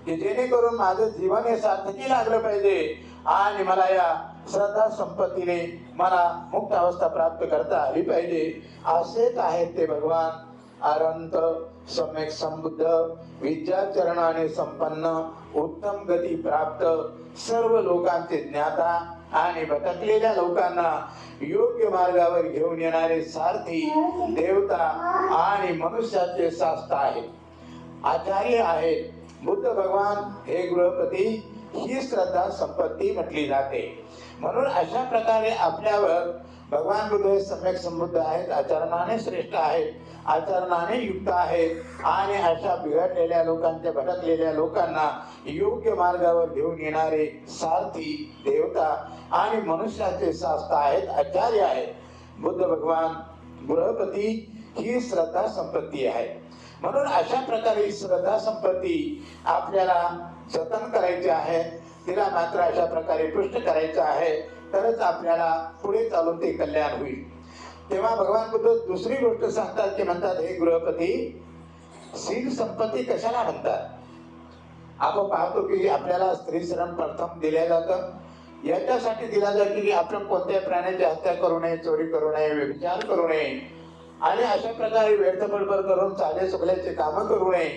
की जेणेकरून माझं जीवन हे सार्थकी लागलं पाहिजे आणि मला या श्रद्धा संपत्तीने मला मुक्त अवस्था प्राप्त करता आली पाहिजे. असेच आहेत ते भगवान अनंत सम्यक संबुद्ध, विद्याचरणाने संपन्न, उत्तम गती प्राप्त, सर्व लोकांचे ज्ञाता आणि भटकलेल्या लोकांना योग्य मार्गावर घेऊन येणारे सारथी, देवता आणि मनुष्याचे शास्त्र आहेत, आचार्य आहेत. बुद्ध भगवान हे गृहपती ही श्रद्धा संपत्ती म्हटली जाते. म्हणून अशा प्रकारे आपल्यावर भगवान बुद्ध हे सम्यक समृद्ध आहेत, आचरणाने श्रेष्ठ आहेत, आचरणाने युक्त आहेत आणि अशा बिघडलेल्या लोकांच्या भटकलेल्या लोकांना योग्य मार्गावर घेऊन येणारे सारथी देवता आणि मनुष्याचे शास्त्र आहेत, आचार्य आहेत. बुद्ध भगवान गृहपती ही श्रद्धा संपत्ती आहे. म्हणून अशा प्रकारे ही श्रद्धा संपत्ती आपल्याला जतन करायची आहे, तिला मात्र अशा प्रकारे पुष्ट करायचं आहे, तरच आपल्याला पुढे चालून ते कल्याण होईल. तेव्हा भगवान बुद्ध दुसरी गोष्ट सांगतात की म्हणतात, हे गृहपती शील संपत्ती कशाला म्हणतात. आपण पाहतो की आपल्याला स्त्री श्रम प्रथम दिल्या जातं, याच्यासाठी दिला जातं की आपण कोणत्याही प्राण्याची हत्या करू नये, चोरी करू नये, व्यभिचार करू नये आणि अशा प्रकारे व्यर्थ बडबड करून चाले चुकल्याचे कामं करू नये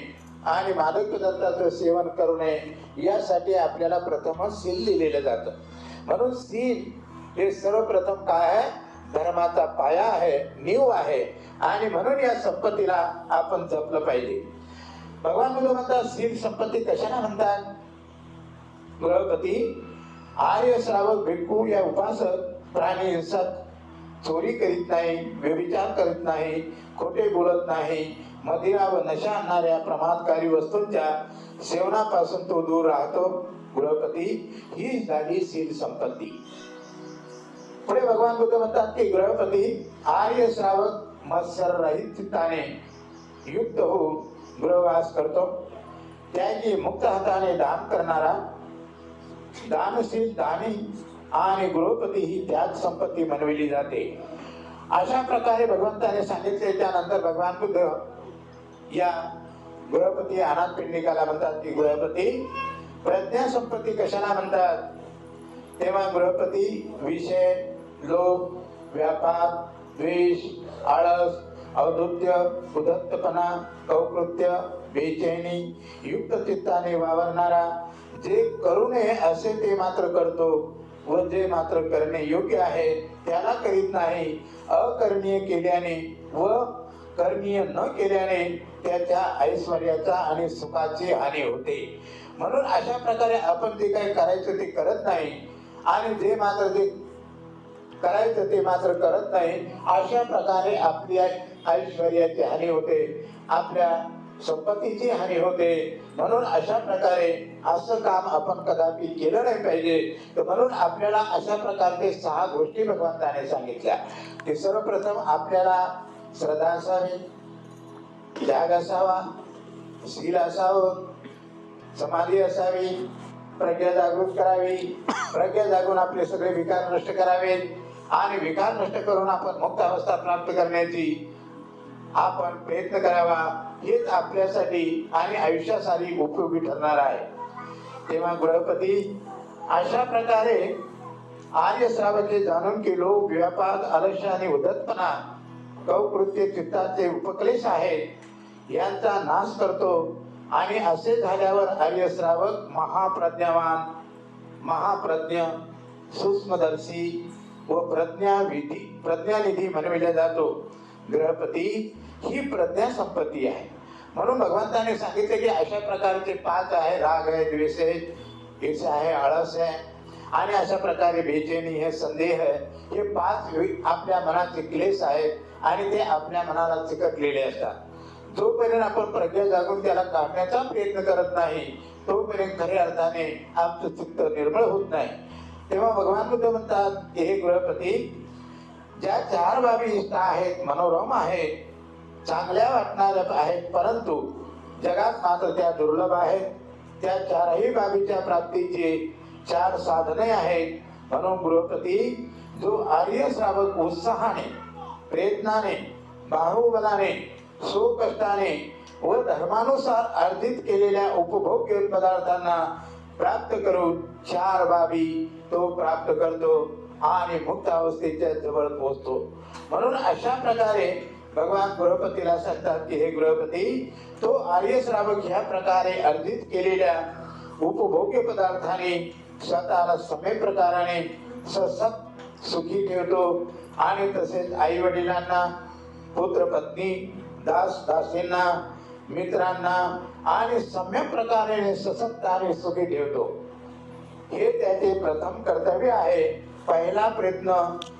आणि मादक पदार्थाचं सेवन करू नये, यासाठी आपल्याला प्रथमच शील दिलेलं जातं. म्हणून शील हे सर्वप्रथम काय आहे, धर्माचा पाया आहे, नीव आहे आणि म्हणून या संपत्तीला आपण जपलं पाहिजे. भगवान बुद्ध म्हणतात शील संपत्ती कशाला म्हणतात. गृहपती आर्य श्रावक भिक्खू या उपासक प्राणी हिंसक, चोरी करीत नाही, व्यभिचार करीत नाही, खोटे बोलत नाही, मदिरा व नशा आणणाऱ्या प्रमादकारी वस्तूंच्या सेवनापासून तो दूर राहतो. गृहपती ही झाली शील संपत्ती. पुढे भगवान बुद्ध म्हणतात की गृहपती आर्य श्रावक मत्सर रहित चित्ताने युक्त होऊन गृहवास करतो. त्याची मुक्त हाताने दान करणारा दानशील दानी आणि गृहपती ही त्याच संपत्ती म्हणविली जाते. अशा प्रकारे भगवंताने सांगितले. त्यानंतर भगवान बुद्ध या गृहपती अनाथ पिंडिकाला म्हणतात की गृहपती प्रज्ञा संपत्ती कशाला म्हणतात. तेव्हा गृहपती विषय, लोभ, व्यापार, द्वेष, आळस, औद्धत्य, उद्धतपणा, कौकृत्य, बेचैनी, युक्त चित्ताने वावरणारा, जे करू नये असे ते मात्र करतो व जे मात्र करणे योग्य आहे त्याला करीत नाही, अकरणीय केल्याने व करणीय न केल्याने त्याच्या ऐश्वर्याचा आणि सुखाची हानी होते. म्हणून अशा प्रकारे आपण जे काही करायचं ते करत नाही आणि जे मात्र जे करायचं ते मात्र करत नाही, अशा प्रकारे आपली ऐश्वर्याची हानी होते, आपल्या संपत्तीची हानी होते. म्हणून अशा प्रकारे असं काम आपण कदापि केलं नाही पाहिजे. तर म्हणून आपल्याला अशा प्रकारचे 6 गोष्टी भगवंताने सांगितल्या की सर्वप्रथम आपल्याला श्रद्धा असावी, त्याग असावा, शील असावं, समाधी असावी, प्रज्ञा जागृत करावी, प्रज्ञा जागून आपले सगळे विकार नष्ट करावेत आणि विकार नष्ट करून आपण मुक्त अवस्था प्राप्त करण्याची आपण प्रयत्न करावा. हेच आपल्यासाठी आणि आयुष्यासाठी उपयोगी ठरणार आहे. तेव्हा गृहपती अशा प्रकारे आर्य श्रावके जाणून की लोभ, व्यापार, आलस्य आणि उद्धतपणा, कौकृत्य, चित्ताचे उपक्लेश आहेत यांचा नाश करतो. आणि असे झाल्यावर आर्य श्रावक महाप्रज्ञावान, महाप्रज्ञ, सूक्ष्मदर्शी व प्रज्ञानिधी म्हणविला जातो. गृहपती ही प्रज्ञा संपत्ती आहे. म्हणून भगवंताने सांगितले की अशा प्रकारचे 5 आहे, राग आहे, द्वेष आहे, ईर्ष्या आहे, आळस आहे आणि अशा प्रकारे बेचैनी आहे, संदेह आहे. हे 5 आपल्या मनाचे क्लेश आहेत आणि ते आपल्या मनाला चिकटलेले असतात. जोपर्यंत आपण प्रज्ञा जागून त्याला काढण्याचा प्रयत्न करत नाही तोपर्यंत खऱ्या अर्थाने आपलं चित्त निर्मळ होत नाही. तेव्हा भगवान बुद्ध म्हणतात की हे गृहपती, ज्या 4 बाबी इष्ट आहेत, मनोरम आहेत, चांगल्या वाटणाऱ्या आहेत, परंतु जगात मात्र त्या दुर्लभ आहेत, त्या 4ही बाबीच्या प्राप्तीचे 4 साधने आहेत. म्हणून गृहपती जो आर्य श्रावक उत्साहाने, प्रयत्नाने, बाहुबलाने, स्वकष्टाने व धर्मानुसार अर्जित केलेल्या उपभोग्य पदार्थांना प्राप्त करून 4 बाबी तो प्राप्त करतो आणि मुक्त अवस्थेच्या जवळ पोहोचतो. म्हणून अशा प्रकारे भगवान गृहपतीला सांगतात की हे गृहपती, तो आर्य श्रावक ह्या प्रकारे अर्जित केलेल्या उपभोग्य पदार्थाने स्वतःला समय प्रकाराने सतत सुखी ठेवतो आणि तसेच आई वडिलांना, पुत्र पत्नी, दास दासींना मित्रांना आणि सम्यक प्रकारे सशक्त आणि सुखी ठेवतो. हे त्याचे प्रथम कर्तव्य आहे. पहिला प्रयत्न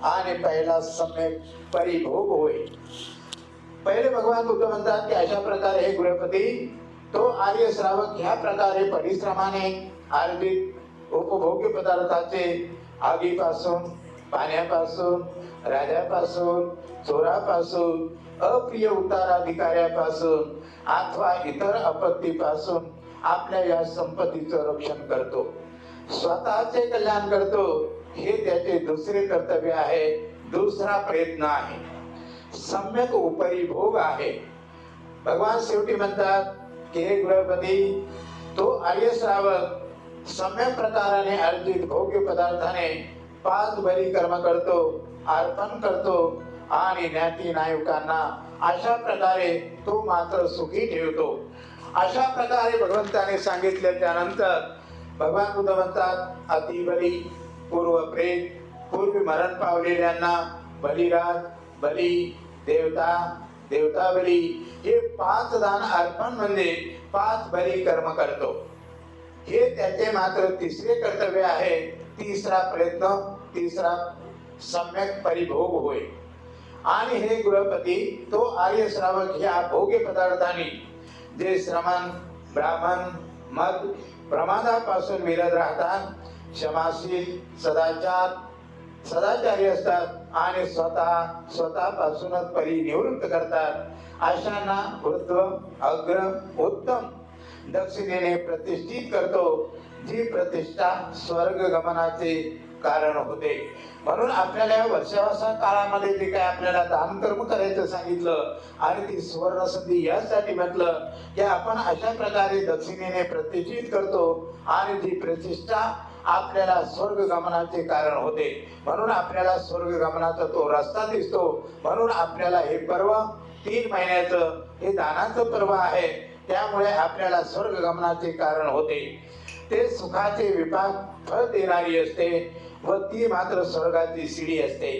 आणि पहिला सम्यक परिभोग होय. पहिले भगवान बुद्ध म्हणतात की अशा प्रकारे हे गृहपती तो आर्य श्रावक ह्या प्रकारे परिश्रमाने अर्जित उपभोग्य पदार्थाचे आगीपासून, पाण्यापासून, राजापासून, चोरापासून, अप्रिय उत्तराधिकाऱ्यापासून अथवा इतर आपत्तीपासून आपल्या या संपत्तीचं रक्षण करतो. स्वतःचे कल्याण करतो. हे त्याचे दुसरे कर्तव्य आहे. दुसरा प्रयत्न आहे. सम्यक उपरिभोग आहे. भगवान शेवटी म्हणतात की हे गृहपती तो आर्य श्रावक सम्यक प्रकाराने अर्जित भोग्य पदार्थाने 5 बरी कर्म करतो, अर्पण करतो आणि ज्ञाती नायकांना अशा प्रकारे तो मात्र सुखी ठेवतो. अशा प्रकारे भगवंताने सांगितल्याच्या नंतर भगवान बुद्ध म्हणतात अतिबली, पूर्व प्रेत, पूर्वी मरण पावलेल्यांना बलिराज, बली, देवता, देवता बली हे 5 दान अर्पण म्हणजे 5 बली कर्म करतो. हे त्याचे मात्र तिसरे कर्तव्य आहे. तिसरा प्रयत्न, तिसरा सम्यक परिभोग होय. आणि हे गृहपती तो आर्य श्रावक ह्या भोग्य पदार्थांनी जे श्रमण, ब्राह्मण, मद, प्रमादापासून विरत राहतात, क्षमाशील, सदाचारी असतात आणि स्वतःपासूनच परिनिवृत्त करतात, अशांना ऊर्ध्व, अग्र, उत्तम दक्षिणेने प्रतिष्ठित करतो, जी प्रतिष्ठा स्वर्ग गमनाचे कारण होते. म्हणून आपल्याला या वर्षावासा काळामध्ये जे काय आपल्याला दान कर्म करायचं सांगितलं आणि ती सुवर्ण संधी यासाठी म्हटलं की आपण अशा प्रकारे दक्षिणेने प्रतिष्ठित करतो आणि जी प्रतिष्ठा आपल्याला स्वर्ग गमनाचे कारण होते. म्हणून आपल्याला स्वर्ग गमनाचा तो रस्ता दिसतो. म्हणून आपल्याला हे पर्व 3 महिन्याचं हे दानाचं पर्व आहे. त्यामुळे आपल्याला स्वर्ग गमनाचे कारण होते. ते सुखाचे विपाक फळ देणारी असते व ती मात्र स्वर्गाची शिडी असते.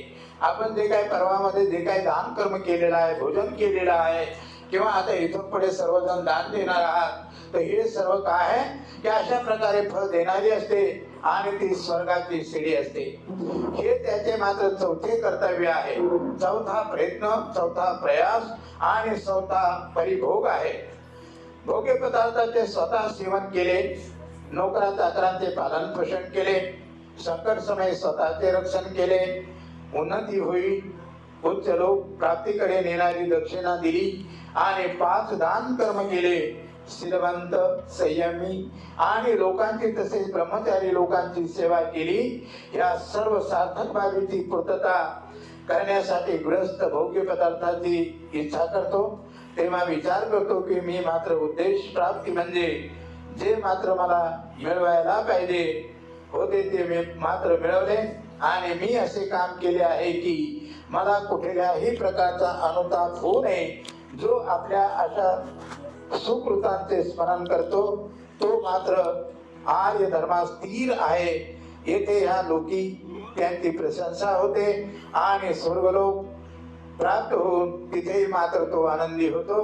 आपण जे काही पर्वामध्ये जे काही दान कर्म केलेलं आहे, भोजन केलेलं आहे किंवा आता इथून पुढे सर्वजण दान देणार आहात, तर हे सर्व काय आहे की अशा प्रकारे फळ देणारी असते आणि ती स्वर्गाची शिडी असते. हे त्याचे मात्र चौथे कर्तव्य आहे. चौथा प्रयत्न, चौथा प्रयास आणि चौथा परिभोग आहे. भोग्य पदार्थाचे स्वतः सेवन केले, नोकरा चाकरांचे पालन पोषण केले, संकट समय स्वतःचे रक्षण केले, उन्नती होईल, उच्च लोक प्राप्तीकडे नेणारी दक्षिणा दिली आणि 5 दान कर्म केले, श्रीमंत, संयमी आणि लोकांची तसेच ब्रह्मचारी लोकांची सेवा केली, या सर्व सार्थक बाबीची पूर्तता करण्यासाठी गृहस्थ भोग्य पदार्थाची इच्छा करतो. तेव्हा विचार करतो की मी मात्र उद्देश प्राप्ती म्हणजे जे मात्र मला मिळवायला पाहिजे होते ते मी मात्र मिळवले आणि मी असे काम केले आहे की मला कुठल्याही प्रकारचा अनुताप होऊ नये. जो आपल्या अशा सुकृतांचे स्मरण करतो तो मात्र आर्य धर्मात स्थिर आहे. येथे ह्या लोकी त्यांची प्रशंसा होते आणि स्वर्गलोक प्राप्त होऊन तिथेही मात्र तो आनंदी होतो,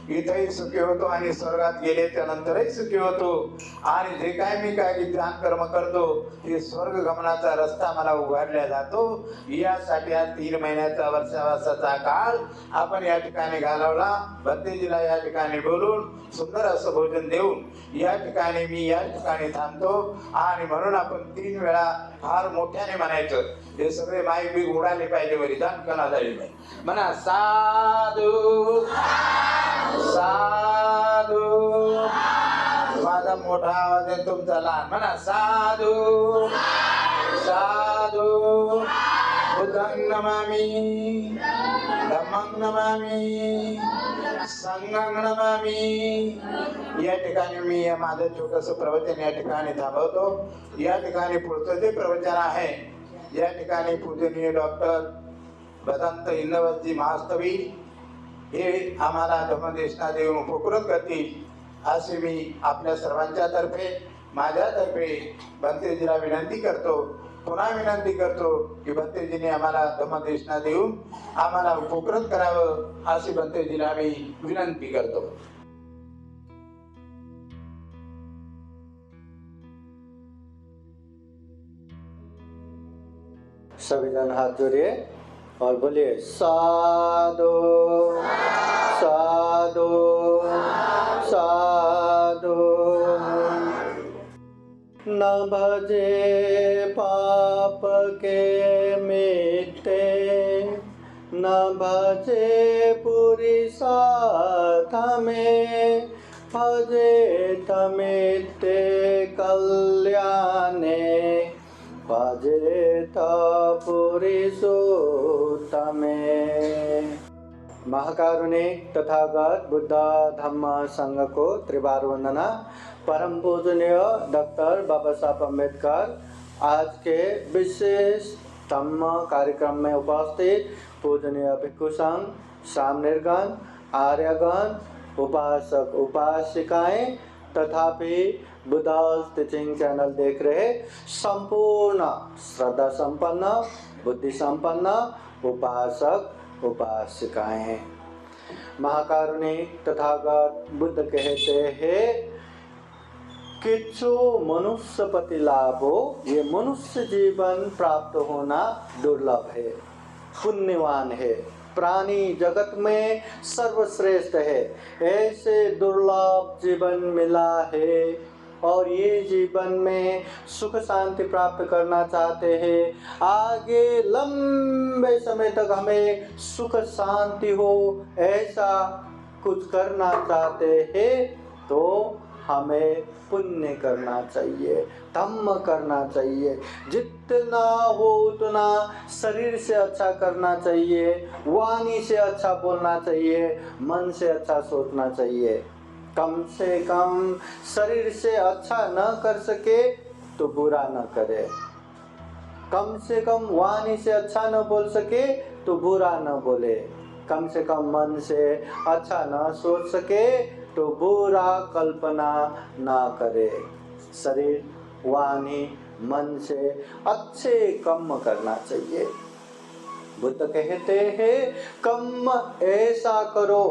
इथेही सुखी होतो आणि स्वर्गात गेल्याच्या नंतरही सुखी होतो. आणि जे काय मी काय ध्यान कर्म करतो हे स्वर्ग गमनाचा रस्ता मला उघडला जातो. यासाठी हा 3 महिन्याचा वर्षावासाचा काळ आपण या ठिकाणी घालवला. भंतेजीला या ठिकाणी बोलून सुंदर असं भोजन देऊन या ठिकाणी मी या ठिकाणी थांबतो. आणि म्हणून आपण 3 वेळा फार मोठ्याने म्हणायचं. हे सगळे माईक बी उडाले पाहिजे, वरी दानकना झाली नाही म्हणा. साधू साधू, माझा मोठा आवाज आहे, तुमचा लहान म्हणा. साधू साधू, बुद्धं नमामि, धम्मं नमामि, संघं नमामि. या ठिकाणी मी माझं छोटस प्रवचन या ठिकाणी थांबवतो. या ठिकाणी पुढचं जे प्रवचन आहे या ठिकाणी पूजनीय डॉक्टर भदंत इंदवजी महास्तवी हे आम्हाला धम्मदेशना देऊन उपकृत करतील असे मी आपल्या सर्वांच्या तर्फे माझ्यातर्फे भंतेजीला विनंती करतो. पुन्हा विनंती करतो की भंतेजीने आम्हाला धम्मदेशना देऊन आम्हाला उपकृत करावं अशी भंतेजीला मी विनंती करतो. सभी जन हाथ जोड़िए और बोलिए साधु साधु साधु। न भजे पाप के मिटे, न भजे पुरी साथ में, भजे तमिते कल्याणे, भजे पुरी सूत में। महाकारुणिक तथागत बुद्ध धम्म संघ को त्रिवार वंदना। परम पूजनीय डॉक्टर बाबा साहब अम्बेडकर आज के विशेष धम्म कार्यक्रम में उपस्थित पूजनीय भिक्षु संघ, सामनेरगण, आर्यगण, उपासक उपासिकाएं तथापि बुद्धास टीचिंग चैनल देख रहे संपूर्ण श्रद्धा संपन्न बुद्धि संपन्न उपासक उपासिकाएं। महाकारुणिक तथागत बुद्ध कहते हैं किच्छु मनुष्यपति लाभो, ये मनुष्य जीवन प्राप्त होना दुर्लभ है, पुण्यवान है, प्राणी जगत में सर्वश्रेष्ठ है। ऐसे दुर्लभ जीवन मिला है और ये जीवन में सुख शांति प्राप्त करना चाहते हैं, आगे लंबे समय तक हमें सुख शांति हो ऐसा कुछ करना चाहते हैं तो हमें पुण्य करना चाहिए, धम्म करना चाहिए। जितना हो उतना शरीर से अच्छा करना चाहिए, वाणी से अच्छा बोलना चाहिए, मन से अच्छा सोचना चाहिए। कम से कम शरीर से अच्छा न कर सके तो बुरा न करे, कम से कम वाणी से अच्छा न बोल सके तो बुरा न बोले, कम से कम मन से अच्छा न सोच सके तो बुरा कल्पना ना करे। शरीर वाणी मन से अच्छे कर्म करना चाहिए। बुद्ध कहते हैं कर्म ऐसा करो,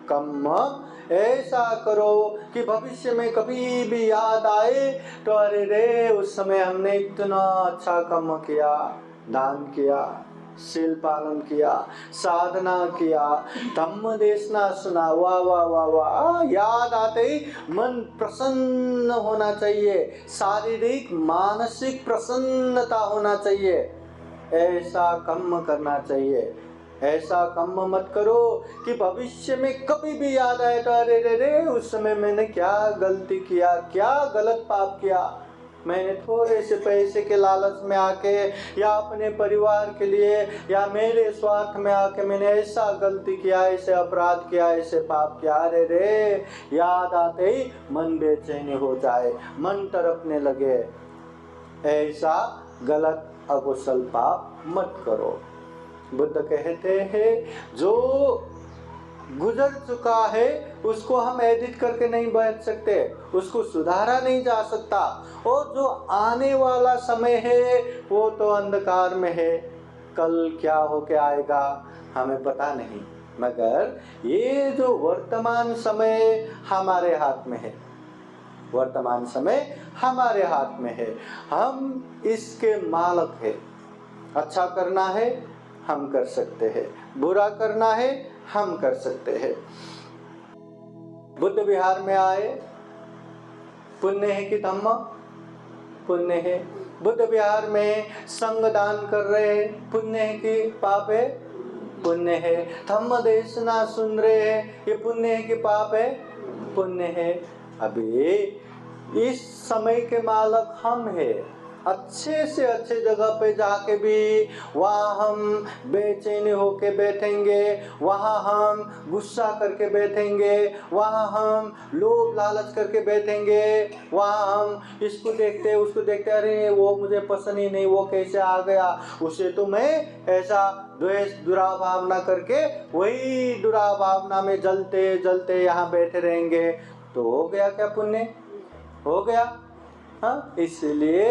कर्म ऐसा करो कि भविष्य में कभी भी याद आए तो अरे रे उस समय हमने इतना अच्छा कर्म किया, दान किया, शील पालन किया, साधना किया, धम्म देशना सुना, वाह वाह वाह वाह। याद आते ही मन प्रसन्न होना चाहिए, शारीरिक मानसिक प्रसन्नता होना चाहिए, ऐसा कर्म करना चाहिए। ऐसा कर्म मत करो कि भविष्य में कभी भी याद आए तो अरे रे रे उस समय मैंने क्या गलती किया, क्या गलत पाप किया, मैंने थोड़े से पैसे के लालच में आके या अपने परिवार के लिए या मेरे स्वार्थ में आके मैंने ऐसा गलती किया, ऐसे अपराध किया, ऐसे पाप किया। अरे रे याद आते ही मन बेचैनी हो जाए, मन तड़पने लगे। ऐसा गलत अकुशल पाप मत करो। बुद्ध कहते हैं जो गुजर चुका है उसको हम एडिट करके नहीं बैठ सकते, उसको सुधारा नहीं जा सकता, और जो आने वाला समय है वो तो अंधकार में है, कल क्या होके आएगा हमें पता नहीं, मगर ये जो वर्तमान समय हमारे हाथ में है, वर्तमान समय हमारे हाथ में है, हम इसके मालिक है। अच्छा करना है हम कर सकते हैं, बुरा करना है हम कर सकते हैं। बुद्ध विहार में आए, पुण्य है कि धम्म? पुण्य है। बुद्ध विहार में संग दान कर रहे हैं, पुण्य है कि पाप है? पुण्य है। धम्म देशना सुन रहे हैं, ये पुण्य है कि पाप है? पुण्य है। अभी इस समय के मालिक हम हैं। अच्छे से अच्छे जगह पे जाके भी वहाँ हम बेचैनी होके बैठेंगे, वहाँ हम गुस्सा करके बैठेंगे, वहाँ हम लोभ लालच करके बैठेंगे, वहाँ हम इसको देखते उसको देखते, अरे वो मुझे पसंद ही नहीं, वो कैसे आ गया, उसे तो मैं ऐसा द्वेष दुराभावना करके वही दुराभावना में जलते जलते यहाँ बैठे रहेंगे, तो हो गया क्या पुण्य? हो गया। हाँ, इसलिए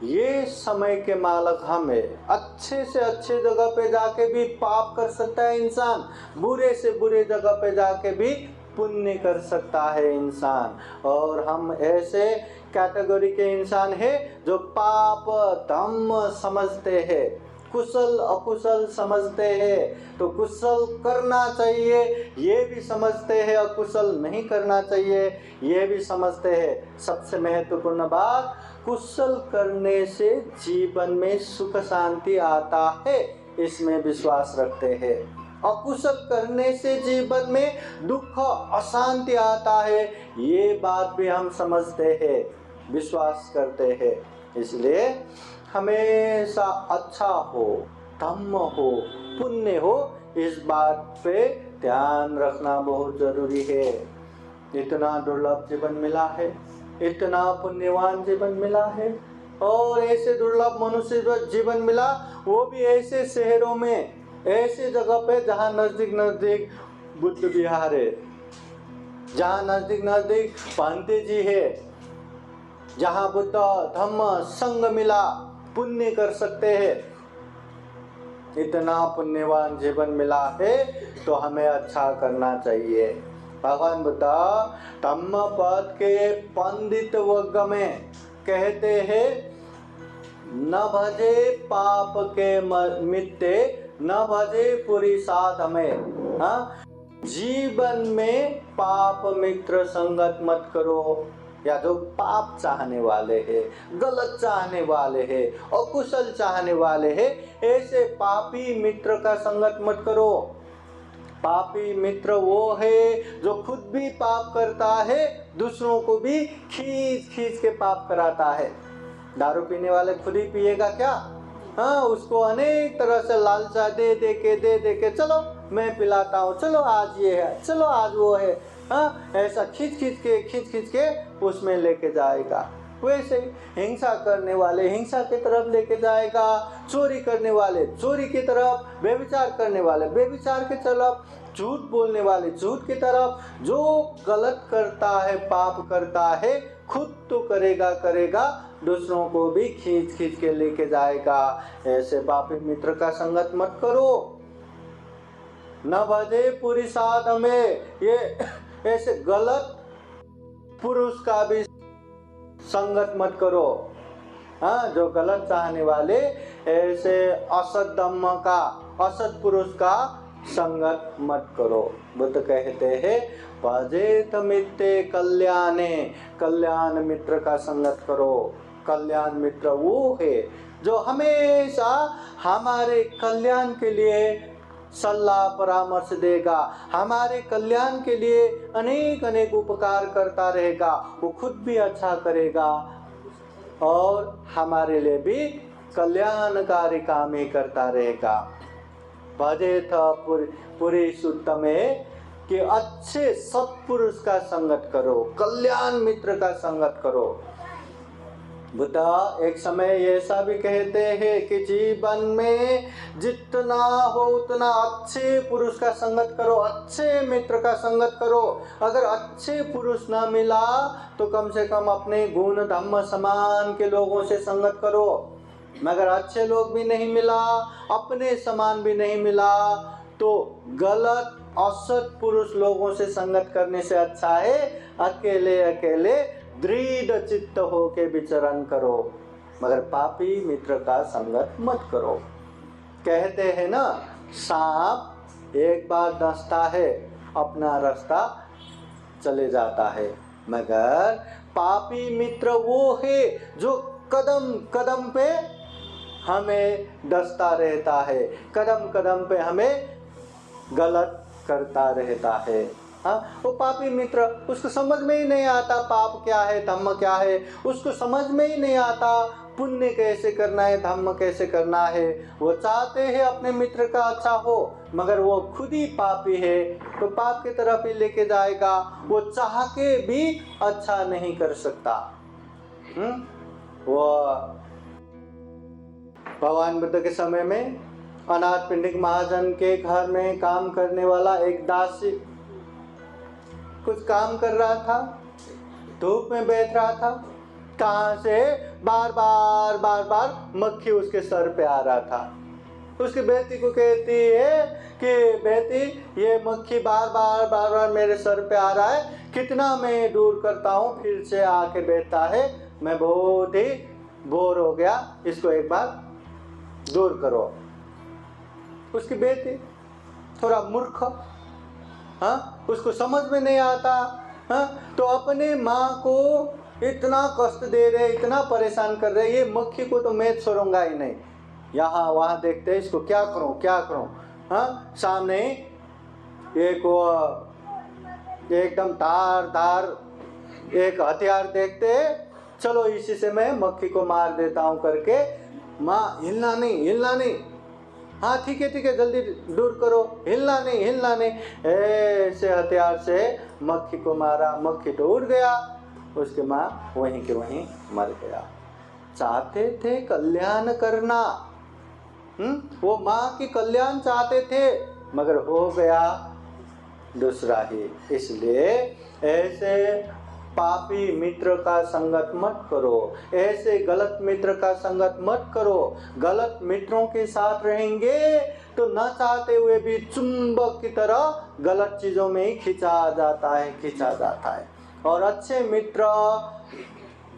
ये समय के मालिक हम है। अच्छे से अच्छे जगह पे जाके भी पाप कर सकता है इंसान, बुरे से बुरे जगह पे जाके भी पुण्य कर सकता है इंसान। और हम ऐसे कैटेगरी के इंसान हैं जो पाप धर्म समझते हैं, कुशल अकुशल समझते हैं। तो कुशल करना चाहिए ये भी समझते हैं, अकुशल नहीं करना चाहिए ये भी समझते हैं। सबसे महत्वपूर्ण बात, कुशल करने से जीवन में सुख शांति आता है, इसमें विश्वास रखते हैं। अकुशल करने से जीवन में दुख अशांति आता है, ये बात भी हम समझते हैं, विश्वास करते हैं। इसलिए हमेशा अच्छा हो, धम्म हो, पुण्य हो, इस बात पे ध्यान रखना बहुत जरूरी है। इतना दुर्लभ जीवन मिला है, इतना पुण्यवान जीवन मिला है, और ऐसे दुर्लभ मनुष्य जीवन मिला, वो भी ऐसे शहरों में, ऐसे जगह पे जहाँ नजदीक नजदीक बुद्ध विहार है, जहाँ नजदीक नजदीक पांडे जी है, जहाँ बुद्ध धम्म संग मिला, पुण्य कर सकते हैं। इतना पुण्यवान जीवन मिला है तो हमें अच्छा करना चाहिए। भगवान बुद्ध धम्म पद के पंडित वर्ग में कहते हैं, न भजे पाप के मित्ते न भजे पुरी साध में। हाँ, जीवन में पाप मित्र संगत मत करो, या जो पाप चाहने वाले हैं, गलत चाहने वाले हैं, अकुशल चाहने वाले हैं, ऐसे पापी मित्र का संगत मत करो। पापी मित्र वो है जो खुद भी पाप करता है, दूसरों को भी खींच खींच के पाप कराता है। दारू पीने वाले खुद ही पिएगा क्या? हाँ, उसको अनेक तरह से लालचा दे दे के चलो मैं पिलाता हूँ, चलो आज ये है, चलो आज वो है। हाँ, ऐसा खींच खींच के उसमें लेके जाएगा। वैसे हिंसा करने वाले हिंसा की तरफ लेके जाएगा, चोरी करने वाले चोरी की तरफ, व्यभिचार करने वाले व्यभिचार की तरफ, झूठ बोलने वाले झूठ की तरफ। जो गलत करता है, पाप करता है, खुद तो करेगा, दूसरों को भी खींच के लेके जाएगा। ऐसे पापी मित्र का संगत मत करो। न भजे पुरी साध में, ये ऐसे गलत पुरुष का भी संगत मत करो। हाँ, जो गलत चाहने वाले ऐसे असत धम्म का, असत पुरुष का संगत मत करो। बुद्ध कहते हैं, भजेत मित्ते कल्याणे, कल्याण मित्र का संगत करो। कल्याण मित्र वो है जो हमेशा हमारे कल्याण के लिए सलाह परामर्श देगा, हमारे कल्याण के लिए अनेक उपकार करता रहेगा। वो खुद भी अच्छा करेगा और हमारे लिए भी कल्याणकारी काम ही करता रहेगा। भजेत पुरुष उत्तमे, कि अच्छे सत्पुरुष का संगत करो, कल्याण मित्र का संगत करो। बुद्ध एक समय ऐसा भी कहते हैं कि जीवन में जितना हो उतना अच्छे पुरुष का संगत करो, अच्छे मित्र का संगत करो। अगर अच्छे पुरुष ना मिला तो कम से कम अपने गुण धम्म समान के लोगों से संगत करो। मगर अच्छे लोग भी नहीं मिला, अपने समान भी नहीं मिला, तो गलत असत पुरुष लोगों से संगत करने से अच्छा है अकेले दृढ़ चित्त होके विचरण करो, मगर पापी मित्र का संगत मत करो। कहते हैं ना, सांप एक बार डसता है अपना रास्ता चले जाता है, मगर पापी मित्र वो है जो कदम कदम पे हमें डसता रहता है, कदम कदम पे हमें गलत करता रहता है। हाँ, वो पापी मित्र, उसको समझ में ही नहीं आता पाप क्या है, धम्म क्या है, उसको समझ में ही नहीं आता पुण्य कैसे करना है, धम्म कैसे करना है। वो चाहते हैं अपने मित्र का अच्छा हो, मगर वो खुद ही पापी है तो पाप की तरफ ही लेके जाएगा। वो चाह के भी अच्छा नहीं कर सकता। वो भगवान बुद्ध के समय में अनाथ पिंडिक महाजन के घर में काम करने वाला एक दासी कुछ काम कर रहा था, धूप में बैठ रहा था, कहाँ से बार बार मक्खी उसके सर पे आ रहा था। उसकी बेटी को कहती है कि बेटी ये मक्खी बार बार मेरे सर पे आ रहा है, कितना मैं दूर करता हूँ फिर से आके बैठता है, मैं बहुत ही बोर हो गया, इसको एक बार दूर करो। उसकी बेटी थोड़ा मूर्ख, हाँ, उसको समझ में नहीं आता, हाँ, तो अपने माँ को इतना कष्ट दे रहे, इतना परेशान कर रहे, ये मक्खी को तो मैं छोड़ूंगा ही नहीं, यहाँ वहाँ देखते इसको क्या करूँ क्या करूँ, हाँ, सामने एक एकदम धार एक हथियार देखते, चलो इसी से मैं मक्खी को मार देता हूँ करके, माँ हिलना नहीं, हाँ ठीक है जल्दी दूर करो, हिलना नहीं, ऐसे हथियार से मक्खी को मारा, मक्खी तो उड़ गया, उसके माँ वहीं के वहीं मर गया। चाहते थे कल्याण करना, वो माँ की कल्याण चाहते थे, मगर हो गया दूसरा ही। इसलिए ऐसे पापी मित्र का संगत मत करो, ऐसे गलत मित्र का संगत मत करो। गलत मित्रों के साथ रहेंगे तो न चाहते हुए भी चुंबक की तरह गलत चीजों में ही खिंचा जाता है। और अच्छे मित्र,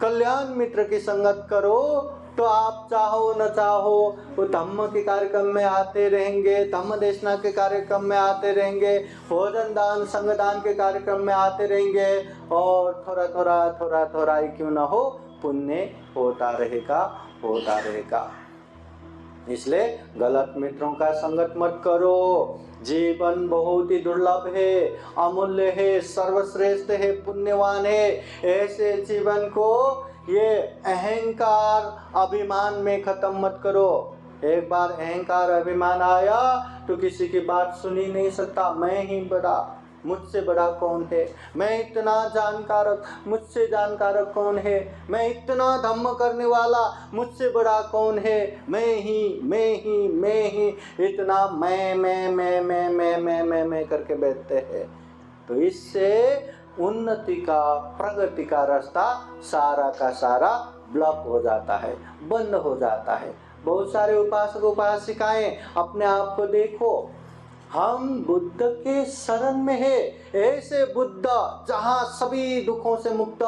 कल्याण मित्र की संगत करो तो आप चाहो न चाहो वो धम्म के कार्यक्रम में आते रहेंगे, धम्म देशना के कार्यक्रम में आते रहेंगे, भोजन दान संगदान के कार्यक्रम में आते रहेंगे, और थोड़ा ही क्यों ना हो पुण्य होता रहेगा। इसलिए गलत मित्रों का संगत मत करो। जीवन बहुत ही दुर्लभ है, अमूल्य है, सर्वश्रेष्ठ है, पुण्यवान है। ऐसे जीवन को ये अहंकार अभिमान में खत्म मत करो। एक बार अहंकार अभिमान आया तो किसी की बात सुन ही नहीं सकता। मैं ही बड़ा, मुझसे बड़ा कौन है, मैं इतना जानकारक, मुझसे जानकारक कौन है, मैं इतना धम्म करने वाला, मुझसे बड़ा कौन है, मैं ही इतना मैं करके बैठते हैं। तो इससे उन्नति का, प्रगति का रास्ता सारा का सारा ब्लॉक हो जाता है, बंद हो जाता है। बहुत सारे उपासक उपासिकाएं अपने आप को देखो, हम बुद्ध के शरण में है। ऐसे बुद्ध जहाँ सभी दुखों से मुक्त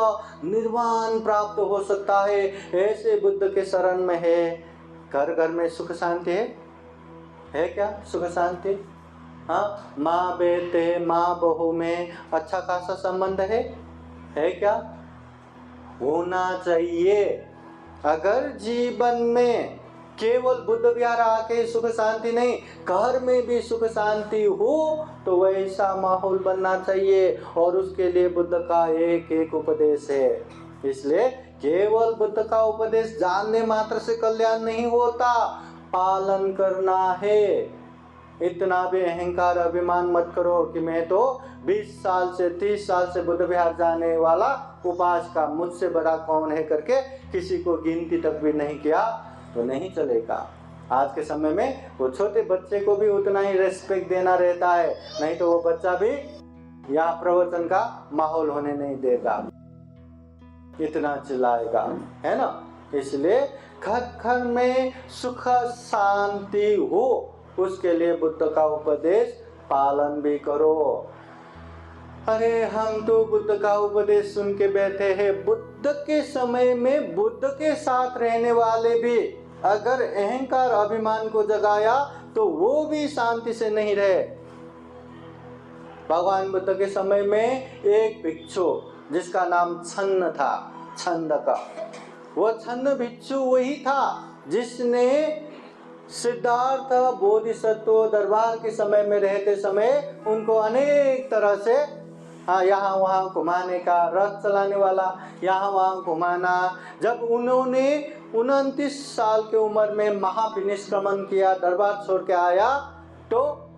निर्वाण प्राप्त हो सकता है, ऐसे बुद्ध के शरण में है। घर घर में सुख शांति है क्या? सुख शांति, हाँ, माँ बेटे माँ बहू में अच्छा खासा संबंध है क्या? होना चाहिए। अगर जीवन में केवल बुद्ध विहार आके सुख शांति नहीं, घर में भी सुख शांति हो तो वैसा माहौल बनना चाहिए। और उसके लिए बुद्ध का एक एक उपदेश है। इसलिए केवल बुद्ध का उपदेश जानने मात्र से कल्याण नहीं होता, पालन करना है। इतना भी अहंकार अभिमान मत करो कि मैं तो 20 साल से 30 साल से बुद्ध विहार जाने वाला उपास का, मुझसे बड़ा कौन है करके किसी को गिनती तक भी नहीं किया तो नहीं चलेगा। आज के समय में वो छोटे बच्चे को भी उतना ही रेस्पेक्ट देना रहता है, नहीं तो वो बच्चा भी यहाँ प्रवचन का माहौल होने नहीं देगा, इतना चिल्लाएगा, है ना। इसलिए घर घर में सुख शांति हो, उसके लिए बुद्ध का उपदेश पालन भी करो। अरे हम तो बुद्ध का उपदेश सुन के बैठे हैं। बुद्ध के समय में बुद्ध के साथ रहने वाले भी अगर अहंकार अभिमान को जगाया तो वो भी शांति से नहीं रहे। भगवान बुद्ध के समय में एक भिक्षु जिसका नाम छन्न था, छंदक, वो छन्न भिक्षु वही था जिसने सिद्धार्थ बोधिसत्व दरबार के समय में रहते समय उनको अनेक तरह से यहाँ वहाँ घुमाने का, रथ चलाने वाला यहाँ वहाँ घुमाना। जब उन्होंने 29 साल की उम्र में महाविनिष्क्रमण किया, दरबार छोड़ के आया, तो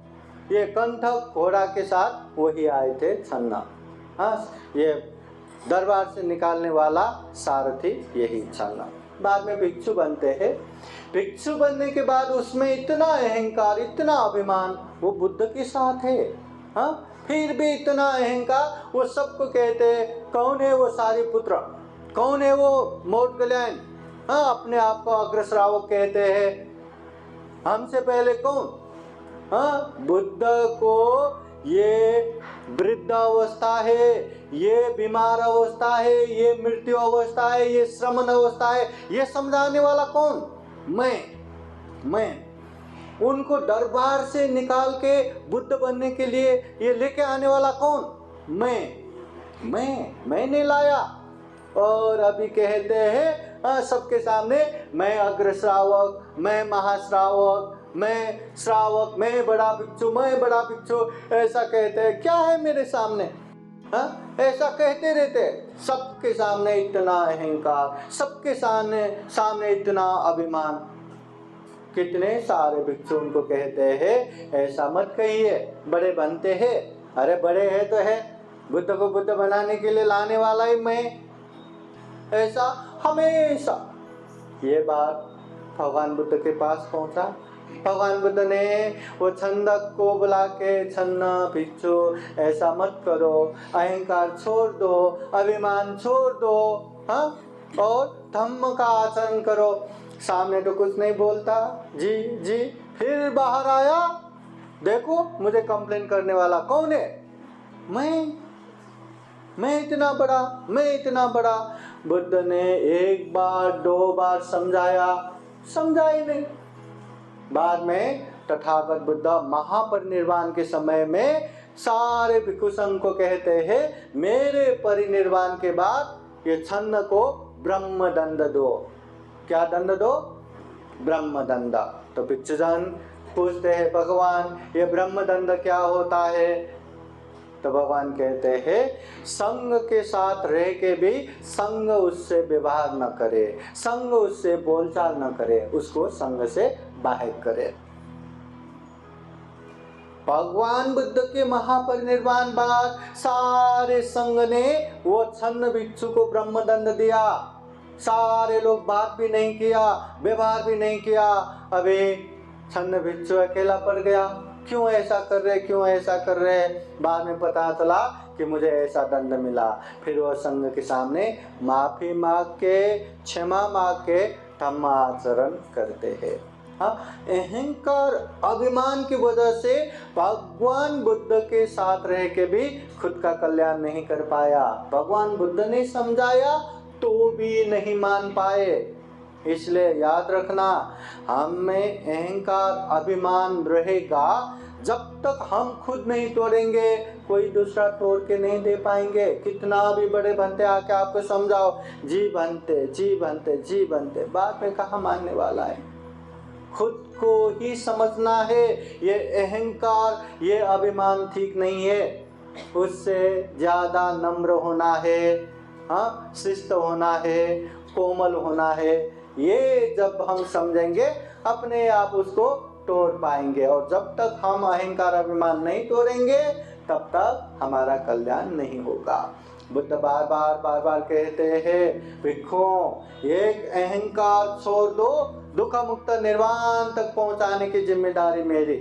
ये कंठक घोड़ा के साथ वही आए थे छन्ना। हाँ, ये दरबार से निकालने वाला सारथी यही छन्ना। बाद में भिक्षु बनते हैं। भिक्षु बनने के बाद उसमें इतना अहंकार, इतना अभिमान, वो बुद्ध के साथ है, हाँ, फिर भी इतना अहंकार। वो सबको कहते हैं कौन है वो सारिपुत्र, कौन है वो मोटकल्याण, हाँ, अपने आप को अग्रश्रावक कहते हैं। हमसे पहले कौन? हाँ, बुद्ध को ये वृद्धावस्था है, ये बीमार अवस्था है, ये मृत्यु अवस्था है, ये श्रमण अवस्था है, ये समझाने वाला कौन? मैं। उनको दरबार से निकाल के बुद्ध बनने के लिए ये लेके आने वाला कौन? मैंने लाया। और अभी कहते हैं सबके सामने मैं अग्रश्रावक, मैं महाश्रावक, मैं श्रावक, मैं बड़ा भिक्षु, ऐसा कहते हैं। क्या है मेरे सामने? ऐसा कहते रहते, सबके सामने इतना अहंकार, सबके सामने इतना अभिमान। कितने सारे भिक्षु उनको कहते हैं ऐसा मत कहिए, बड़े बनते हैं। अरे बड़े है तो है, बुद्ध को बुद्ध बनाने के लिए लाने वाला ही मैं। ऐसा हमेशा। ये बात भगवान बुद्ध के पास पहुंचा। भगवान बुद्ध ने वो छंदक को बुला के, छन्न भिक्षु ऐसा मत करो, अहंकार छोड़ दो, अभिमान छोड़ दो, हाँ, और धम्म का आचरण करो। सामने तो कुछ नहीं बोलता, जी। फिर बाहर आया, देखो मुझे कंप्लेन करने वाला कौन है? मैं इतना बड़ा। बुद्ध ने एक बार 2 बार समझा ही नहीं। बाद में तथागत बुद्ध महापरिनिर्वाण के समय में सारे भिक्षु संघ को कहते हैं, मेरे परिनिर्वाण के बाद ये छन्न को ब्रह्म दंड दो। क्या दंड दो? ब्रह्म दंड। तो भिक्षुजन पूछते हैं, भगवान ये ब्रह्म दंड क्या होता है? तो भगवान कहते हैं, संग के साथ रह के भी संग उससे व्यवहार न करे, संग उससे बोलचाल न करे, उसको संग से बाहर करे। भगवान बुद्ध के महापरिनिर्वाण बाद सारे संघ ने वो छन्न भिक्षु को ब्रह्मदंड दिया। सारे लोग बात भी नहीं किया, व्यवहार भी नहीं किया। अभी छन्न भिक्षु अकेला पड़ गया। क्यों ऐसा कर रहे? बाद में पता चला कि मुझे ऐसा दंड मिला। फिर वो संघ के सामने माफी मांग के, क्षमा मांग के धम्माचरण करते हैं। हाँ, अहंकार अभिमान की वजह से भगवान बुद्ध के साथ रह के भी खुद का कल्याण नहीं कर पाया। भगवान बुद्ध ने समझाया तो भी नहीं मान पाए। इसलिए याद रखना, हम में अहंकार अभिमान रहेगा, जब तक हम खुद नहीं तोड़ेंगे कोई दूसरा तोड़ के नहीं दे पाएंगे। कितना भी बड़े बनते आके आपको समझाओ, जी बनते, बाद में कहाँ मानने वाला है। खुद को ही समझना है। ये अहंकार, ये अभिमान ठीक नहीं है। उससे ज्यादा नम्र होना है, हाँ, शिष्ट होना है, कोमल होना है। ये जब हम समझेंगे अपने आप उसको तोड़ पाएंगे। और जब तक हम अहंकार अभिमान नहीं तोड़ेंगे तब तक हमारा कल्याण नहीं होगा। बुद्ध बार बार कहते हैं, भिक्षुओं एक अहंकार छोड़ दो, दुख मुक्त निर्वाण तक पहुंचाने की जिम्मेदारी मेरी।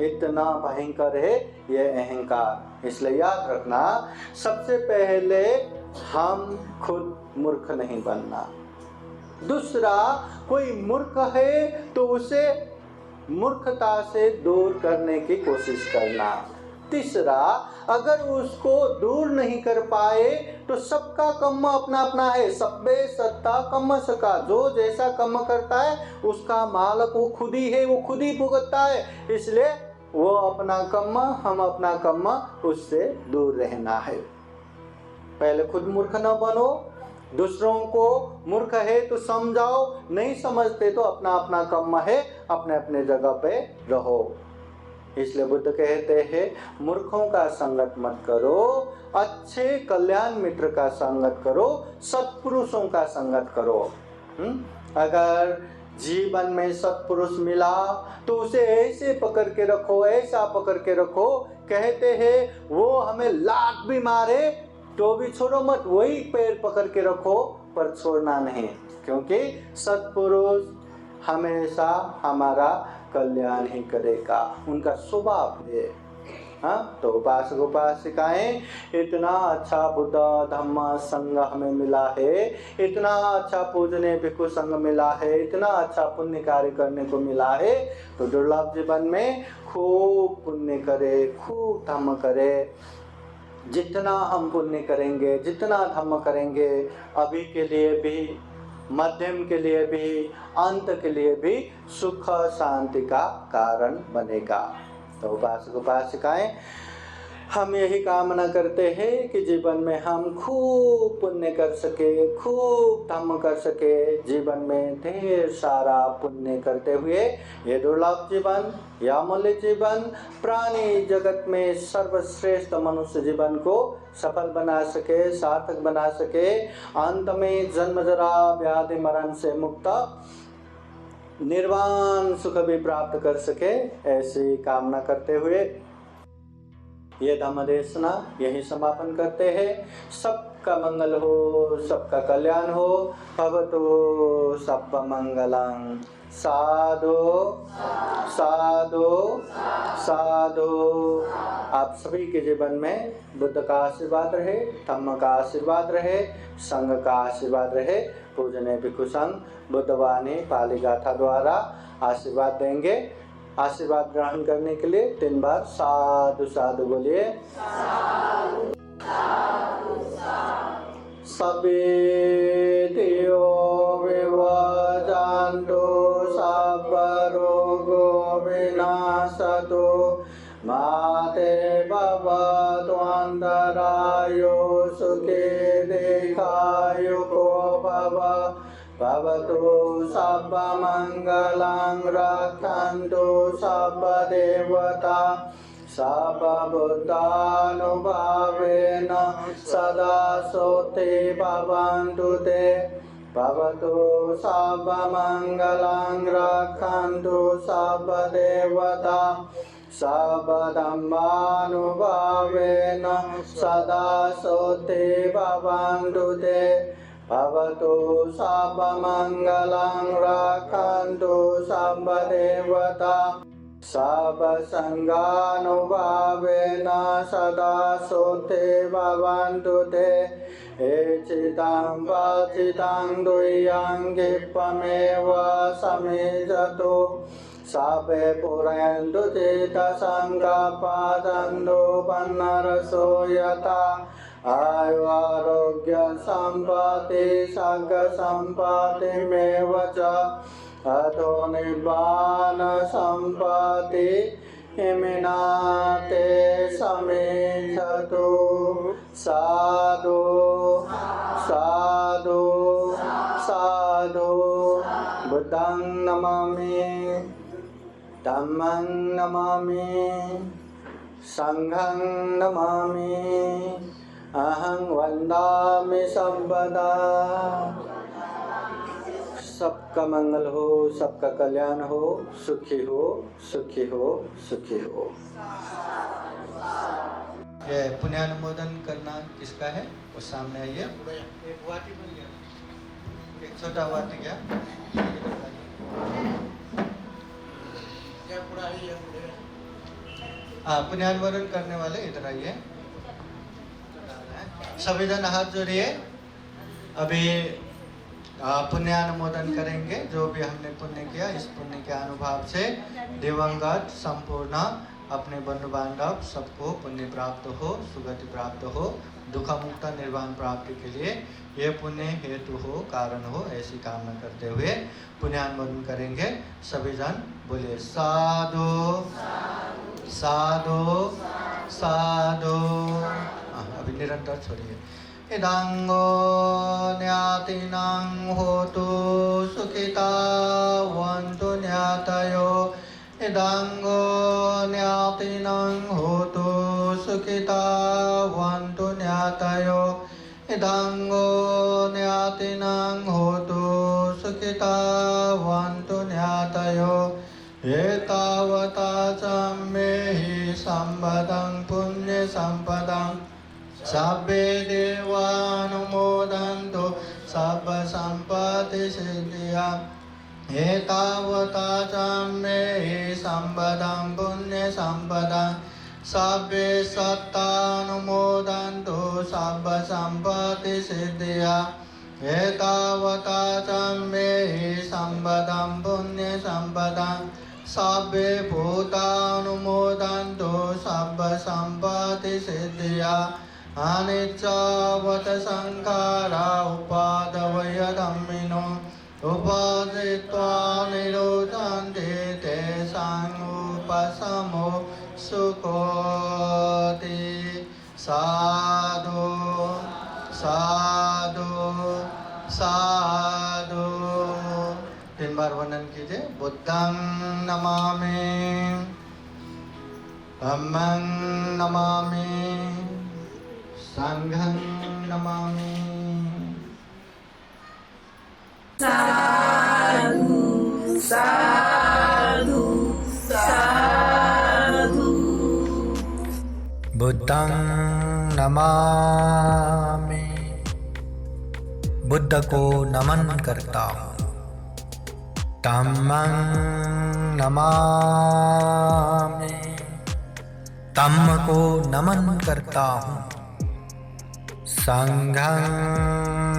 इतना भयंकर है ये अहंकार। इसलिए याद रखना, सबसे पहले हम खुद मूर्ख नहीं बनना। दूसरा, कोई मूर्ख है तो उसे मूर्खता से दूर करने की कोशिश करना। तीसरा, अगर उसको दूर नहीं कर पाए तो सबका कर्म अपना अपना है। सब्बे सत्ता कर्म सका, जो जैसा कर्म करता है उसका मालक वो खुद ही है, वो खुद ही भुगतता है। इसलिए वो अपना कर्म, हम अपना कर्म, उससे दूर रहना है। पहले खुद मूर्ख न बनो, दूसरों को मूर्ख है तो समझाओ, नहीं समझते तो अपना अपना कर्म है, अपने अपने जगह पे रहो। इसलिए बुद्ध कहते हैं, मूर्खों का संगत मत करो, अच्छे कल्याण मित्र का संगत करो, सत्पुरुषों का संगत करो। अगर जीवन में सत्पुरुष मिला तो उसे ऐसे पकड़ के रखो, ऐसा पकड़ के रखो। कहते हैं वो हमें लात भी मारे तो भी छोड़ो मत, वही पैर पकड़ के रखो, पर छोड़ना नहीं। क्योंकि सत्पुरुष हमेशा हमारा कल्याण ही करेगा, उनका स्वभाव है। हाँ, तो उपासक उपासिकाएं, इतना अच्छा बुद्ध धम्म संग हमें मिला है, इतना अच्छा पूजनीय भिक्षु संग मिला है, इतना अच्छा पुण्य कार्य करने को मिला है, तो दुर्लभ जीवन में खूब पुण्य करे, खूब धम्म करे। जितना हम पुण्य करेंगे, जितना धम्म करेंगे, अभी के लिए भी, मध्यम के लिए भी, अंत के लिए भी सुख शांति का कारण बनेगा। तो उपासक उपासिकाएं, हम यही कामना करते हैं कि जीवन में हम खूब पुण्य कर सके, खूब धम्म कर सके, जीवन में ढेर सारा पुण्य करते हुए ये दुर्लभ जीवन, या अमूल्य जीवन, प्राणी जगत में सर्वश्रेष्ठ मनुष्य जीवन को सफल बना सके, सार्थक बना सके, अंत में जन्म जरा व्याधि मरण से मुक्त निर्वाण सुख भी प्राप्त कर सके, ऐसी कामना करते हुए ये धम्म देशना यही समापन करते हैं। सबका मंगल हो, सबका कल्याण हो। भवतु सब मंगलं। साधु साधु साधु। आप सभी के जीवन में बुद्ध का आशीर्वाद रहे, धम्म का आशीर्वाद रहे, संघ का आशीर्वाद रहे। पूजनीय भिक्षु संघ बुद्धवाणी पाली गाथा द्वारा आशीर्वाद देंगे। आशीर्वाद ग्रहण करने के लिए 3 बार साधु साधु बोलिए। सवेदियो विवजान्तो सब रोगो विनाशतो माते भवतु अन्तरायो सुखे दीर्घायुको भव। भवतु सर्वमङ्गलं रक्षन्तु सर्वदेवता सर्वबुद्धानुभावेन सदा सोते भवन्तु ते। भवतु सर्वमङ्गलं रक्षन्तु सर्वदेवता सर्वधर्मानुभावेन सदा सोते भवन्तु ते। भवतु सर्वमङ्गलं रक्षन्तु सर्वदेवता सर्वसङ्गानुभावेन सदा सोते भवन्तु ते। एचितं वाचितं दुह्यं क्षिप्रमेव समिजतु सापे पुरन्तु चित्तसङ्कल्पदन्तु पन्नरसो यथा आयु आरोग्य सम्पत्ति सर्ग सम्पत्तिमेव च अतो निर्वाण सम्पत्ति इमिनाते समेधतु। साधु साधु साधु। बुद्धं नमामि, धम्मं नमामि, संघं नमामि, अहं वन्दामि सर्वदा। सबका मंगल हो, सबका कल्याण हो, सुखी हो, सुखी हो, सुखी हो। ये पुण्यानुमोदन करना किसका है वो सामने आइए। एक वाटी बन गया, एक छोटा वाटी क्या पुण्यानुमोदन करने वाले इधर आइए। सभी जन हाथ जोड़िए। अभी पुण्यानुमोदन करेंगे। जो भी हमने पुण्य किया, इस पुण्य के अनुभव से दिवंगत संपूर्ण अपने बंधु बांधव सबको पुण्य प्राप्त हो, सुगति प्राप्त हो, दुख मुक्त निर्वाण प्राप्ति के लिए ये पुण्य हेतु हो, कारण हो, ऐसी कामना करते हुए पुण्यानुमोदन करेंगे। सभी जन बोलिए साधु साधु साधु। अभी निरंतर छोड़िए। इदांगो न्यातिनां होतु सुखितावन्तु न्यातयो। इदांगो न्यातिनां होतु सुखितावन्तु न्यातयो। इदांगो न्यातिनां होतु सुखितावन्तु न्यातयो। एतावता च मे हि सम्पदं पुण्य सम्पदं सब्बे देवानुमोदन्तु सब सम्पत्ति सिद्धिया। एतावता च मे हि सम्पदं पुण्य सम्पदं Sabbe sattanumodantu sabba sampatti siddhya etavata cammehi sampadam punya sampadam Sabbe bhutanumodantu sabba sampatti siddhya Anicca sankhara upadavaya dhammino Upaditva nirodhanti te upasamo sukoti Sadhu साधु साधु 3 बार वर्णन कीजिए बुद्धं नमामि धम्मं नमामि संघं नमामि साधु साधु साधु बुद्धं नमामि बुद्ध को नमन करता हूँ धम्मं नमामि धम्म को नमन करता हूँ संघं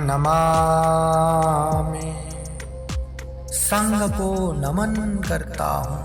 नमामि संघ को नमन करता हूँ